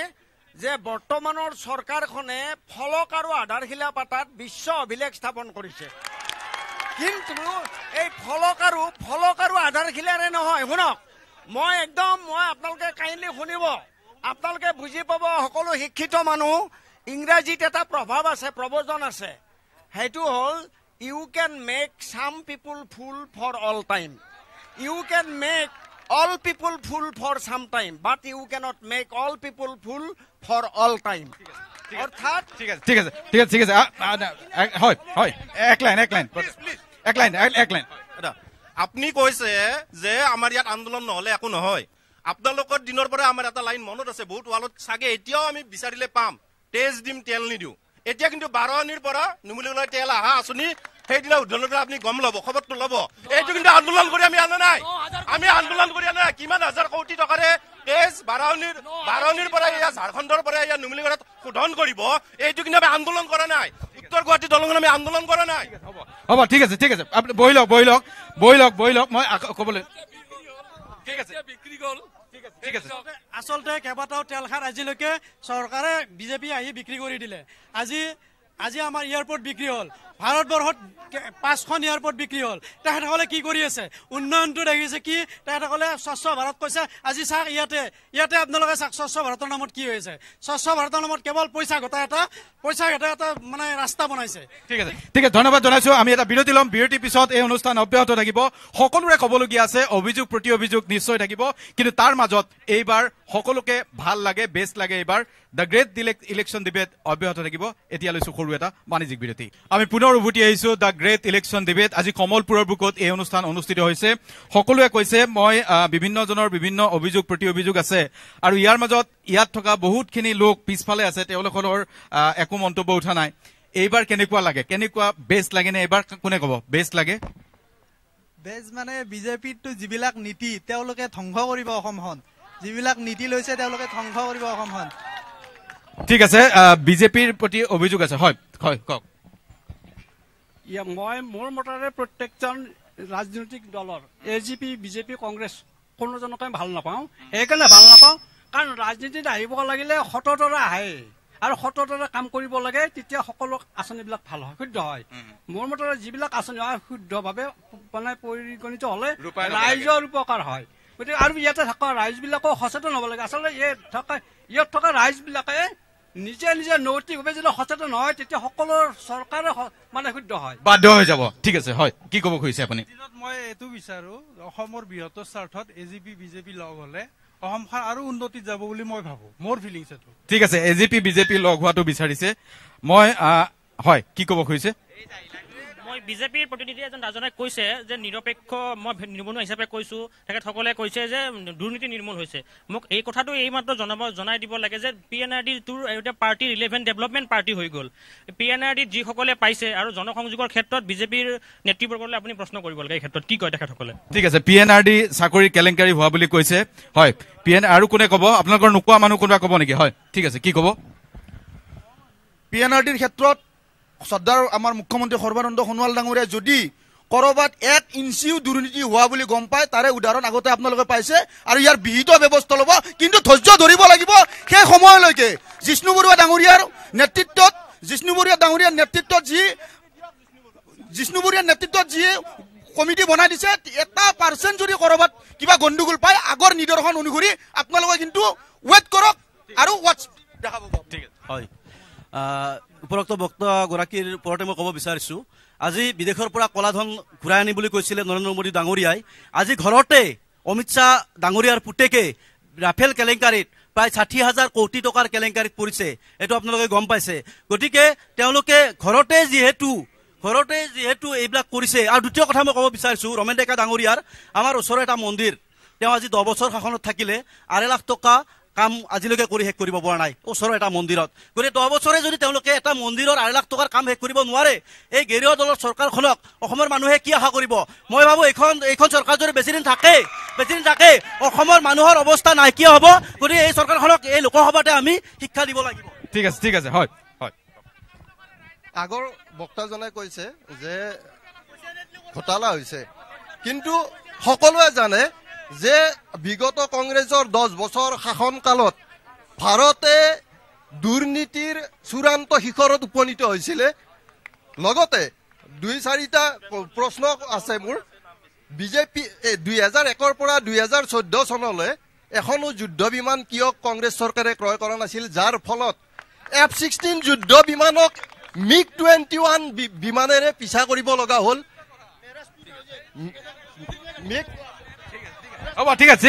যে বৰ্তমানৰ চৰকাৰখনে ফলক আৰু আধাৰশিলা পাতাত বিশ্ব অভিলেখ স্থাপন কৰিছে কিন্তু এই ফলক আৰু আধাৰশিলাৰে নহয় শুনক মই আপোনালোকে কাইণ্ডলি শুনিব আপোনালোকে বুজি পাব সকলো শিক্ষিত মানুহ ইংৰাজীত এটা প্ৰবচন আছে সেইটো হ'ল you can make some people fool for all time you can make all people full for some time but you cannot make all people full for all time অর্থাৎ ঠিক আছে হয় এক লাইন আপনি কৈছে যে আমাৰ ইয়াত আন্দোলন নহলে একো নহয় আপোনালোকৰ দিনৰ পৰা আমাৰ এটা লাইন মনত আছে বহুত ৱালত চাগে এতিয়াও আমি বিচাৰিলে পাম তেজ দিম তেল নিদিও এতিয়া কিন্তু 12 পৰা নুমুলিলৈ তেল আহা আছনি সেইদিনা উদ্ধাৰণত আপুনি গম ল'ব খবৰটো ল'ব এইটো কিন্তু আন্দোলন কৰি আমি আনা নাই কিমান হাজাৰ কোটি টকাৰে তেজ 12 পৰা ইয়া ঝাৰখণ্ডৰ পৰা ইয়া নুমুলিগড়ত শোধন কৰিব এইটো কিন্তু আমি আন্দোলন কৰা নাই উত্তৰ গুৱাহাটী দলঙত আমি আন্দোলন কৰা নাই হ'ব ঠিক আছে আপুনি বহি লওক মই ক'বলৈ ঠিক আছে বিক্ৰী গ'ল ঠিক আছে আচলতে কেইবাটাও তেলখাৰ আজিলৈকে চৰকাৰে বিজেপি আহি বিক্ৰী কৰি দিলে আজি আমাৰ এয়াৰপোৰ্ট বিক্ৰী হ'ল ভাৰতবৰ্ষত 5খন এয়াৰপোৰ্ট বিক্ৰী হ'ল তেখেতসকলে কি কৰি আছে উন্নয়নটো দেখিছে কি তেখেতসকলে স্বচ্ছ ভাৰত কৈছে আজি চাওক ইয়াতে আপোনালোকে চাওক স্বচ্ছ ভাৰতৰ নামত কি হৈছে স্বচ্ছ ভাৰতৰ নামত কেৱল পইচা ঘটা এটা মানে ৰাস্তা বনাইছে ঠিক আছে ধন্যবাদ জনাইছো আমি এটা বিৰতি ল'ম বিৰতিৰ পিছত এই অনুষ্ঠান অব্যাহত থাকিব সকলোৰে ক'বলগীয়া আছে অভিযোগ প্ৰতি অভিযোগ নিশ্চয় থাকিব কিন্তু তাৰ মাজত এইবাৰ সকলোকে ভাল লাগে বেষ্ট লাগে এইবাৰ দ্য গ্ৰেট ইলেকশ্যন ডিবেট অব্যাহত থাকিব এতিয়া লৈছো সৰু এটা বাণিজ্যিক বিৰতি আমি পুনৰ উভতি আহিছো দ্য গ্ৰেট ইলেকশ্যন ডিবেট আজি কমলপুৰৰ বুকত এই অনুষ্ঠান অনুষ্ঠিত হৈছে সকলোৱে কৈছে মই বিভিন্নজনৰ বিভিন্ন অভিযোগ প্ৰতি অভিযোগ আছে আৰু ইয়াৰ মাজত ইয়াত থকা বহুতখিনি লোক পিছফালে আছে তেওঁলোকৰ একো মন্তব্য উঠা নাই এইবাৰ কেনেকুৱা বেষ্ট লাগে নে এইবাৰ কোনে ক'ব বেষ্ট লাগে বেষ্ট মানে বিজেপিটো যিবিলাক নীতি তেওঁলোকে ধ্বংস কৰিব অসমখন যিবিলাক নীতি লৈছে তেওঁলোকে ধ্বংস কৰিব অসমখন ঠিক আছে বিজেপিৰ প্ৰতি অভিযোগ আছে হয় কওক মই মোৰ মতেৰে প্ৰত্যেকজন ৰাজনৈতিক দলৰ এজিপি বিজেপি কংগ্ৰেছ কোনোজনকে ভাল নাপাওঁ সেইকাৰণে ভাল নাপাওঁ কাৰণ ৰাজনীতিত আহিব লাগিলে সততাৰে আহে আৰু সততাৰে কাম কৰিব লাগে তেতিয়া সকলো আঁচনিবিলাক ভাল হয় শুদ্ধ হয় মোৰ মতেৰে যিবিলাক আঁচনি হয় শুদ্ধভাৱে মানে পৰিগণিত হ'লে ৰাইজৰ উপকাৰ হয় গতিকে আৰু ইয়াতে থকা ৰাইজবিলাকো সচেতন হ'ব লাগে আচলতে ইয়াত থকা ৰাইজবিলাকে নিজে নৈতিকভাৱে যদি সচেতন হয় তেতিয়া সকলো চৰকাৰে মানে শুদ্ধ হয় বাধ্য হৈ যাব ঠিক আছে হয় কি ক'ব খুজিছে আপুনি মই এইটো বিচাৰো অসমৰ বৃহত্তৰ স্বাৰ্থত এজিপি বিজেপি লগ হ'লে অসমখন আৰু উন্নতিত যাব বুলি মই ভাবো মোৰ ফিলিংছ এইটো ঠিক আছে এজিপি বিজেপি লগ হোৱাটো বিচাৰিছে মই হয় কি ক'ব খুজিছে মই বিজেপিৰ প্ৰতিনিধি এজন ৰাজনে কৈছে যে নিৰপেক্ষ মই নিবনুৱা হিচাপে কৈছোঁ তেখেতসকলে কৈছে যে দুৰ্নীতি নিৰ্মূল হৈছে মোক এই কথাটো এইমাত্ৰ জনাই দিব লাগে যে PNRDটোৰ এটা পাৰ্টি ৰিলেভেণ্ট ডেভেলপমেণ্ট পাৰ্টি হৈ গ'ল PNRDত যিসকলে পাইছে আৰু জনসংযোগৰ ক্ষেত্ৰত বিজেপিৰ নেতৃবৰ্গলৈ আপুনি প্ৰশ্ন কৰিব লাগে এই ক্ষেত্ৰত কি কয় তেখেতসকলে ঠিক আছে PNRD চাকৰি কেলেংকাৰী হোৱা বুলি কৈছে হয় আৰু কোনে ক'ব আপোনালোকৰ নোকোৱা মানুহ কোনোবা ক'ব নেকি হয় ঠিক আছে কি ক'ব PNRDৰ ক্ষেত্ৰত শ্ৰদ্ধাৰ আমাৰ মুখ্যমন্ত্ৰী সৰ্বানন্দ সোণোৱাল ডাঙৰীয়া যদি কৰবাত 1 ইঞ্চিও দুৰ্নীতি হোৱা বুলি গম পায় তাৰে উদাহৰণ আগতে আপোনালোকে পাইছে আৰু ইয়াৰ বিহিত ব্যৱস্থা ল'ব কিন্তু ধৈৰ্য ধৰিব লাগিব সেই সময়লৈকে জিষ্ণু বৰুৱা ডাঙৰীয়াৰ নেতৃত্বত যি কমিটি বনাই দিছে 1% যদি কৰবাত কিবা গণ্ডগোল পায় আগৰ নিদৰ্শন অনুসৰি আপোনালোকে কিন্তু ৱেট কৰক আৰু ৱাচ দেখা পাব ঠিক আছে হয় উপৰোক্ত বক্তাগৰাকীৰ ওপৰতে মই ক'ব বিচাৰিছোঁ আজি বিদেশৰ পৰা কলাধন ঘূৰাই আনিবলৈ কৈছিলে নৰেন্দ্ৰ মোদী ডাঙৰীয়াই আজি ঘৰতে অমিত শ্বাহ ডাঙৰীয়াৰ পুতেকে ৰাফেল কেলেংকাৰীত প্ৰায় 60,000 কোটি টকাৰ কেলেংকাৰীত পৰিছে এইটো আপোনালোকে গম পাইছে গতিকে তেওঁলোকে ঘৰতে যিহেতু এইবিলাক কৰিছে আৰু দ্বিতীয় কথা মই ক'ব বিচাৰিছোঁ ৰমেন ডেকা ডাঙৰীয়াৰ আমাৰ ওচৰৰ এটা মন্দিৰ তেওঁ আজি 10 বছৰ শাসনত থাকিলে 8 লাখ টকা কাম আজিলৈকে কৰি শেষ কৰিব পৰা নাই ওচৰৰ এটা মন্দিৰত গতিকে 10 বছৰে যদি তেওঁলোকে এটা মন্দিৰৰ 8 লাখ টকাৰ কাম শেষ কৰিব নোৱাৰে এই গেৰুৱা দলৰ চৰকাৰখনক অসমৰ মানুহে কি আশা কৰিব মই ভাবোঁ এইখন চৰকাৰ যদি বেছিদিন থাকে অসমৰ মানুহৰ অৱস্থা নাইকিয়া হ'ব গতিকে এই চৰকাৰখনক এই লোকসভাতে আমি শিক্ষা দিব লাগিব ঠিক আছে হয় আগৰ বক্তাজনে কৈছে যে ঘোটালা হৈছে কিন্তু সকলোৱে জানে যে বিগত কংগ্ৰেছৰ 10 বছৰ শাসনকালত ভাৰতে দুৰ্নীতিৰ চূড়ান্ত শিখৰত উপনীত হৈছিলে লগতে 2-4টা প্ৰশ্ন আছে মোৰ বিজেপি 2001ৰ পৰা 2014 চনলৈ এখনো যুদ্ধ বিমান কিয় কংগ্ৰেছ চৰকাৰে ক্ৰয় কৰা নাছিল যাৰ ফলত F-16 যুদ্ধ বিমানক MiG-21 বিমানেৰে পিছা কৰিব লগা হ'ল হ'ব ঠিক আছে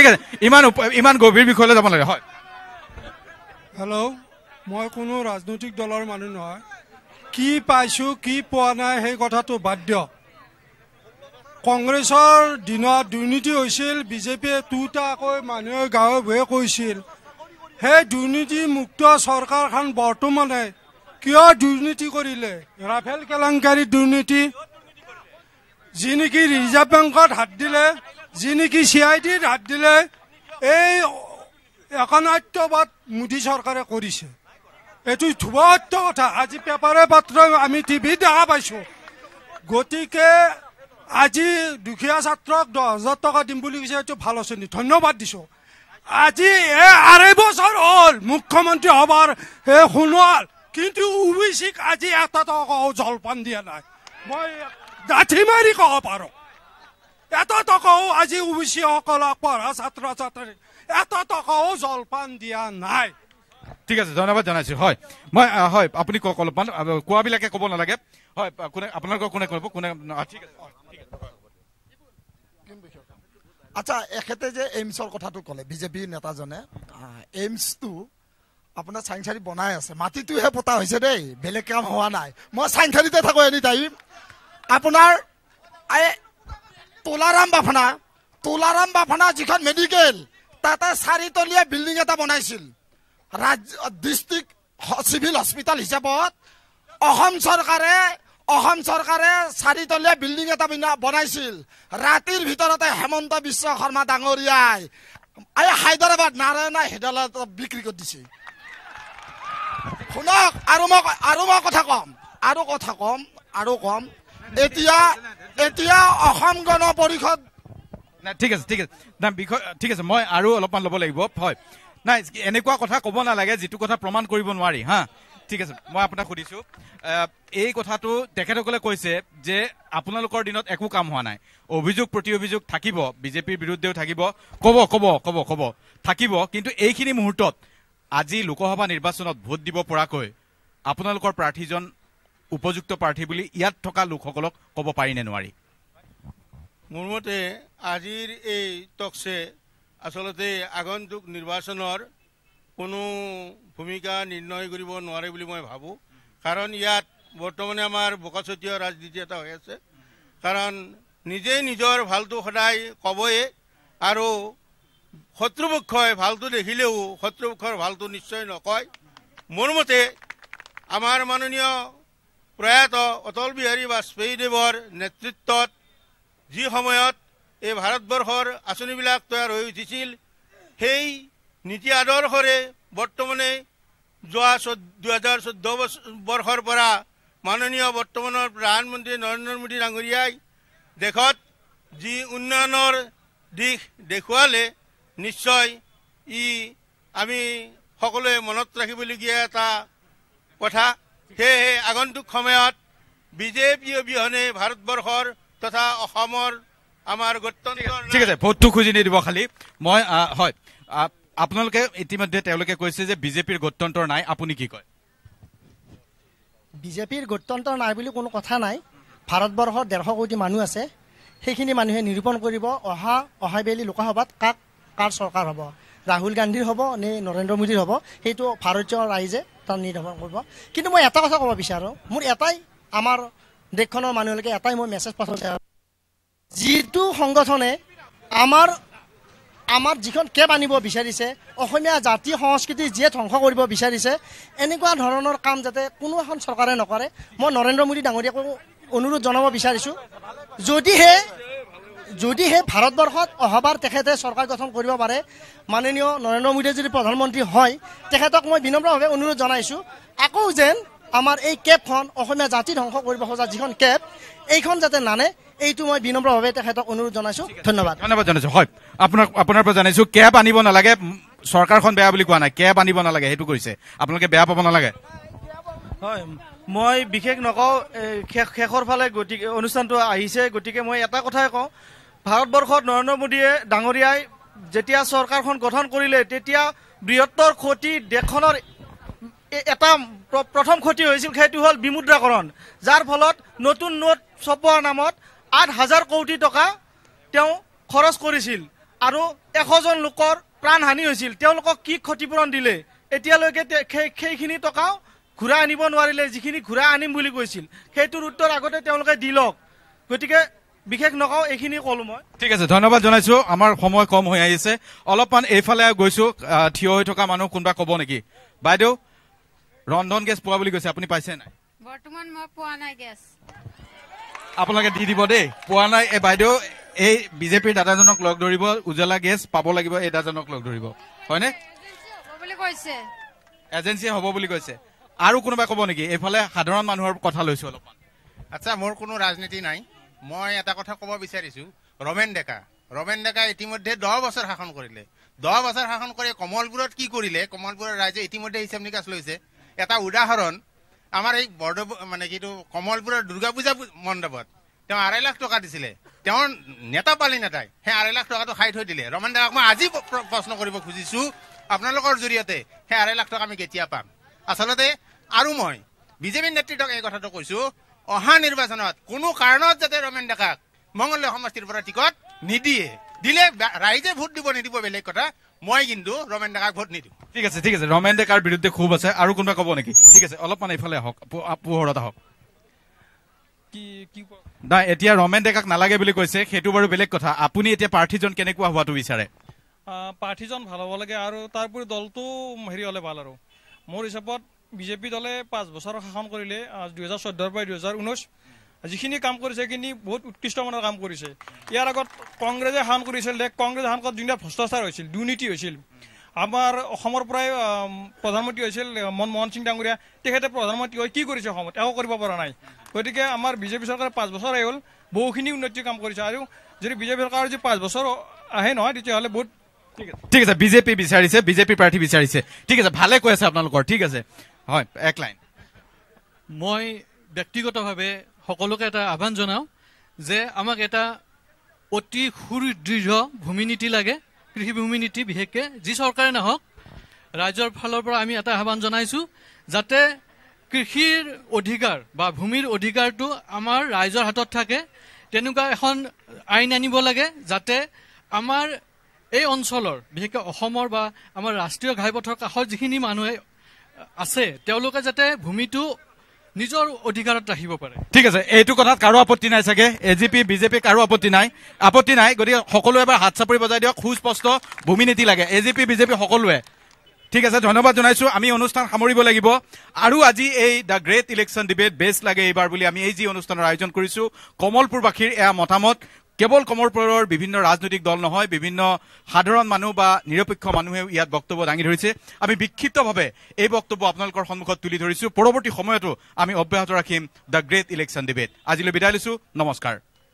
ইমান গভীৰ বিষয়লৈ যাব লাগে হয় হেল্ল' মই কোনো ৰাজনৈতিক দলৰ মানুহ নহয় কি পাইছোঁ কি পোৱা নাই সেই কথাটো বাদ দিয়ক কংগ্ৰেছৰ দিনত দুৰ্নীতি হৈছিল বিজেপিয়ে দুটাকৈ মানুহে গাঁৱে ভূঞে কৈছিল সেই দুৰ্নীতি মুক্ত চৰকাৰখন বৰ্তমানে কিয় দুৰ্নীতি কৰিলে ৰাফেল কেলেংকাৰী দুৰ্নীতি যি নেকি ৰিজাৰ্ভ বেংকত হাত দিলে যি নেকি CIDত হাত দিলে এই একনাট্যবাদ মোদী চৰকাৰে কৰিছে এইটো ধুবত্য কথা আজি পেপাৰে পত্ৰই আমি টিভিত দেখা পাইছোঁ গতিকে আজি দুখীয়া ছাত্ৰক 10,000 টকা দিম বুলি কৈছে এইটো ভাল আছে ধন্যবাদ দিছোঁ আজি 2.5 বছৰ হ'ল মুখ্যমন্ত্ৰী হবাৰ সোণোৱাল কিন্তু OBCক আজি 1 টকাও জলপান দিয়া নাই মই ডাঠি মাৰি ক'ব পাৰোঁ 1 টকাও আজি OBC সকলক পঢ়া ছাত্ৰ ছাত্ৰী 1 টকাও জলপান দিয়া নাই ঠিক আছে ধন্যবাদ জনাইছোঁ হয় মই হয় আপুনি কওক অলপমান কোৱাবিলাকে ক'ব নালাগে হয় আপোনালোকৰ কোনে কৰিব কোনে ঠিক আছে আচ্ছা এখেতে যে এইমছৰ কথাটো ক'লে বিজেপিৰ নেতাজনে এইমছটো আপোনাৰ চাইনচাৰী বনাই আছে মাটিটোহে পতা হৈছে দেই বেলেগ কাম হোৱা নাই মই চাইনচাৰীতে থাকোঁ এনি টাইম আপোনাৰ তোলাৰাম বাফনা যিখন মেডিকেল তাতে 4তলীয়া বিল্ডিং এটা বনাইছিল ডিষ্ট্ৰিক্ট চিভিল হস্পিটেল হিচাপত অসম চৰকাৰে 4তলীয়া বিল্ডিং এটা বনাইছিল ৰাতিৰ ভিতৰতে হেমন্ত বিশ্ব শৰ্মা ডাঙৰীয়াই হায়দৰাবাদ নাৰায়ণা হেদালত বিক্ৰী কৰি দিছে শুনক আৰু মই কথা কম এতিয়া অসম গণ পৰিষদ ঠিক আছে ঠিক আছে মই আৰু অলপমান ল'ব লাগিব হয় নাই এনেকুৱা কথা ক'ব নালাগে যিটো কথা প্ৰমাণ কৰিব নোৱাৰি হা ঠিক আছে মই আপোনাক সুধিছোঁ এই কথাটো তেখেতসকলে কৈছে যে আপোনালোকৰ দিনত একো কাম হোৱা নাই অভিযোগ প্ৰতি অভিযোগ থাকিব বিজেপিৰ বিৰুদ্ধেও থাকিব ক'ব থাকিব কিন্তু এইখিনি মুহূৰ্তত আজি লোকসভা নিৰ্বাচনত ভোট দিব পৰাকৈ আপোনালোকৰ প্ৰাৰ্থীজন উপযুক্ত প্ৰাৰ্থী বুলি ইয়াত থকা লোকসকলক ক'ব পাৰি নে নোৱাৰি মোৰ মতে আজিৰ এই টকছে আচলতে আগন্তুক নিৰ্বাচনৰ কোনো ভূমিকা নিৰ্ণয় কৰিব নোৱাৰে বুলি মই ভাবোঁ কাৰণ ইয়াত বৰ্তমানে আমাৰ বোকাচতীয়া ৰাজনীতি এটা হৈ আছে কাৰণ নিজেই নিজৰ ভালটো সদায় ক'বয়ে আৰু শত্ৰুপক্ষই ভালটো দেখিলেও শত্ৰুপক্ষৰ ভালটো নিশ্চয় নকয় মোৰ মতে আমাৰ মাননীয় প্ৰয়াত অটল বিহাৰী বাজপেয়ীদেৱৰ নেতৃত্বত যি সময়ত এই ভাৰতবৰ্ষৰ আঁচনিবিলাক তৈয়াৰ হৈ উঠিছিল সেই নীতি আদৰ্শৰে বৰ্তমানে যোৱা 2014 বৰ্ষৰ পৰা মাননীয় বৰ্তমানৰ প্ৰধানমন্ত্ৰী নৰেন্দ্ৰ মোদী ডাঙৰীয়াই দেশত যি উন্নয়নৰ দিশ দেখুৱালে নিশ্চয় ই আমি সকলোৱে মনত ৰাখিবলগীয়া এটা কথা সেয়েহে আগন্তুক সময়ত বিজেপি অবিহনে ভাৰতবৰ্ষৰ তথা অসমৰ আমাৰ গণতন্ত্ৰৰ ঠিক আছে ভোটটো খুজি নিদিব খালি মই হয় আপোনালোকে ইতিমধ্যে তেওঁলোকে কৈছে যে বিজেপিৰ গণতন্ত্ৰ নাই আপুনি কি কয় বিজেপিৰ গণতন্ত্ৰ নাই বুলি কোনো কথা নাই ভাৰতবৰ্ষৰ 150 কোটি মানুহ আছে সেইখিনি মানুহে নিৰূপণ কৰিব অহাবেলি লোকসভাত কাৰ চৰকাৰ হ'ব ৰাহুল গান্ধীৰ হ'ব নে নৰেন্দ্ৰ মোদীৰ হ'ব সেইটো ভাৰতীয় ৰাইজে তাৰ নিৰ্ধাৰণ কৰিব কিন্তু মই এটা কথা ক'ব বিচাৰোঁ মোৰ এটাই আমাৰ দেশখনৰ মানুহলৈকে এটাই মই মেছেজ পঠাব যিটো সংগঠনে আমাৰ যিখন কেব আনিব বিচাৰিছে অসমীয়া জাতি সংস্কৃতি যিয়ে ধ্বংস কৰিব বিচাৰিছে এনেকুৱা ধৰণৰ কাম যাতে কোনো এখন চৰকাৰে নকৰে মই নৰেন্দ্ৰ মোদী ডাঙৰীয়াকো অনুৰোধ জনাব বিচাৰিছোঁ যদিহে ভাৰতবৰ্ষত অহাবাৰ তেখেতে চৰকাৰ গঠন কৰিব পাৰে মাননীয় নৰেন্দ্ৰ মোদীয়ে যদি প্ৰধানমন্ত্ৰী হয় তেখেতক মই বিনম্ৰভাৱে অনুৰোধ জনাইছোঁ আকৌ যেন আমাৰ এই কেবখন অসমীয়া জাতি ধ্বংস কৰিব খোজা যিখন কেব এইখন যাতে নানে এইটো মই বিনম্ৰভাৱে তেখেতক অনুৰোধ জনাইছোঁ ধন্যবাদ জনাইছোঁ হয় আপোনাৰ পৰা জানিছোঁ কেব আনিব নালাগে চৰকাৰখন বেয়া বুলি কোৱা নাই কেব আনিব নালাগে সেইটো কৈছে আপোনালোকে বেয়া পাব নালাগে হয় মই বিশেষ নকওঁ শেষৰ ফালে গতিকে অনুষ্ঠানটো আহিছে গতিকে মই এটা কথাই কওঁ ভাৰতবৰ্ষত নৰেন্দ্ৰ মোদীয়ে ডাঙৰীয়াই যেতিয়া চৰকাৰখন গঠন কৰিলে তেতিয়া বৃহত্তৰ ক্ষতি দেশখনৰ এটা প্ৰথম ক্ষতি হৈছিল সেইটো হ'ল বিমুদ্ৰাকৰণ যাৰ ফলত নতুন নোট ছপোৱাৰ নামত 8,000 কোটি টকা তেওঁ খৰচ কৰিছিল আৰু 100 জন লোকৰ প্ৰাণহানি হৈছিল তেওঁলোকক কি ক্ষতিপূৰণ দিলে এতিয়ালৈকে সেইখিনি টকাও ঘূৰাই আনিব নোৱাৰিলে যিখিনি ঘূৰাই আনিম বুলি কৈছিল সেইটোৰ উত্তৰ আগতে তেওঁলোকে দিলক গতিকে বিশেষ নকওঁ এইখিনি ক'লো মই ঠিক আছে ধন্যবাদ জনাইছোঁ আমাৰ সময় কম হৈ আহিছে অলপমান এইফালে গৈছোঁ থিয় হৈ থকা মানুহ কোনোবা ক'ব নেকি বাইদেউ ৰন্ধন গেছ পোৱা বুলি কৈছে আপুনি পাইছে নাই বৰ্তমান মই পোৱা নাই গেছ আপোনালোকে দি দিব দেই পোৱা নাই এই বাইদেউ এই বিজেপিৰ দাদাজনক লগ ধৰিব উজ্জ্বলা গেছ পাব লাগিব এই দাদাজনক লগ ধৰিব হয়নে এজেঞ্চিয়ে হ'ব বুলি কৈছে আৰু কোনোবাই ক'ব নেকি এইফালে সাধাৰণ মানুহৰ কথা লৈছোঁ অলপমান আচ্ছা মোৰ কোনো ৰাজনীতি নাই মই এটা কথা ক'ব বিচাৰিছোঁ ৰমেন ডেকা ইতিমধ্যে 10 বছৰ শাসন কৰিলে 10 বছৰ শাসন কৰি কমলপুৰত কি কৰিলে কমলপুৰৰ ৰাইজে ইতিমধ্যে হিচাপ নিকাচ লৈছে এটা উদাহৰণ আমাৰ এই মানে কিটো কমলপুৰৰ দুৰ্গা পূজা মণ্ডপত তেওঁ 2.5 লাখ টকা দিছিলে তেওঁৰ নেতা পালি নেতাই সেই 2.5 লাখ টকাটো খাই থৈ দিলে ৰমেন ডেকাক মই আজি প্ৰশ্ন কৰিব খুজিছোঁ আপোনালোকৰ জৰিয়তে সেই 2.5 লাখ টকা আমি কেতিয়া পাম আচলতে আৰু মই বিজেপিৰ নেতৃত্বক এই কথাটো কৈছোঁ অহা নিৰ্বাচনত কোনো কাৰণত যাতে ৰমেন ডেকাক মংগলদৈ সমষ্টিৰ পৰা টিকট নিদিয়ে দিলে ৰাইজে ভোট দিব নিদিব বেলেগ কথা মই কিন্তু ৰমেন ডেকাক ভোট নিদিওঁ ঠিক আছে ৰমেন ডেকাৰ বিৰুদ্ধে খুব আছে আৰু কোনোবা ক'ব নেকি ঠিক আছে অলপমান এইফালে আহক পোহৰত আহক নাই এতিয়া ৰমেন ডেকাক নালাগে বুলি কৈছে সেইটো বাৰু বেলেগ কথা আপুনি এতিয়া প্ৰাৰ্থীজন কেনেকুৱা হোৱাটো বিচাৰে প্ৰাৰ্থীজন ভাল হ'ব লাগে আৰু তাৰপৰি দলটো হেৰি হ'লে ভাল আৰু মোৰ হিচাপত বিজেপি দলে 5 বছৰ শাসন কৰিলে 2014 পৰা 2019 যিখিনি কাম কৰিছে সেইখিনি বহুত উৎকৃষ্ট মানৰ কাম কৰিছে ইয়াৰ আগত কংগ্ৰেছে শাসন কৰিছিল কংগ্ৰেছ শাসনত যোনবিলাক ভ্ৰষ্টাচাৰ হৈছিল দুৰ্নীতি হৈছিল আমাৰ অসমৰ পৰাই প্ৰধানমন্ত্ৰী হৈছিল মনমোহন সিং ডাঙৰীয়া তেখেতে প্ৰধানমন্ত্ৰী হৈ কি কৰিছে অসমত একো কৰিব পৰা নাই গতিকে আমাৰ বিজেপি চৰকাৰে 5 বছৰ হ'ল বহুখিনি উন্নতিৰ কাম কৰিছে আৰু যদি বিজেপি চৰকাৰৰ যদি 5 বছৰ আহে নহয় তেতিয়াহ'লে বহুত ঠিক আছে বিজেপি বিচাৰিছে বিজেপি প্ৰাৰ্থী বিচাৰিছে ঠিক আছে ভালে কৈ আছে আপোনালোকৰ ঠিক আছে হয় এক লাইন মই ব্যক্তিগতভাৱে সকলোকে এটা আহ্বান জনাওঁ যে আমাক এটা অতি সুদৃঢ় ভূমি নীতি লাগে কৃষি ভূমি নীতি বিশেষকৈ যি চৰকাৰে নহওক ৰাজ্যৰ ফালৰ পৰা আমি এটা আহ্বান জনাইছোঁ যাতে কৃষিৰ অধিকাৰ বা ভূমিৰ অধিকাৰটো আমাৰ ৰাইজৰ হাতত থাকে তেনেকুৱা এখন আইন আনিব লাগে যাতে আমাৰ এই অঞ্চলৰ বিশেষকৈ অসমৰ বা আমাৰ ৰাষ্ট্ৰীয় ঘাইপথৰ কাষৰ যিখিনি মানুহে আছে তেওঁলোকে যাতে ভূমিটো নিজৰ অধিকাৰত ৰাখিব পাৰে। ঠিক আছে, এইটো কথাত কাৰো আপত্তি নাই চাগে, এজিপি বিজেপি কাৰো আপত্তি নাই, গতিকে সকলোৱে এবাৰ হাত চাপৰি বজাই দিয়ক, সুস্পষ্ট ভূমি নীতি লাগে এজিপি বিজেপি সকলোৱে। ঠিক আছে, ধন্যবাদ জনাইছো। আমি অনুষ্ঠান সামৰিব লাগিব আৰু আজি এই the great election debate best লাগে এইবাৰ বুলি আমি এই যি অনুষ্ঠানৰ আয়োজন কৰিছো, কমলপুৰবাসীৰ এয়া মতামত। কেৱল কমলপুৰৰ বিভিন্ন ৰাজনৈতিক দল নহয়, বিভিন্ন সাধাৰণ মানুহ বা নিৰপেক্ষ মানুহেও ইয়াত বক্তব্য দাঙি ধৰিছে। আমি বিক্ষিপ্তভাৱে এই বক্তব্য আপোনালোকৰ সন্মুখত তুলি ধৰিছো। পৰৱৰ্তী সময়তো আমি অব্যাহত ৰাখিম দ্য গ্ৰেট ইলেকশ্যন ডিবেট। আজিলৈ বিদায় লৈছো, নমস্কাৰ।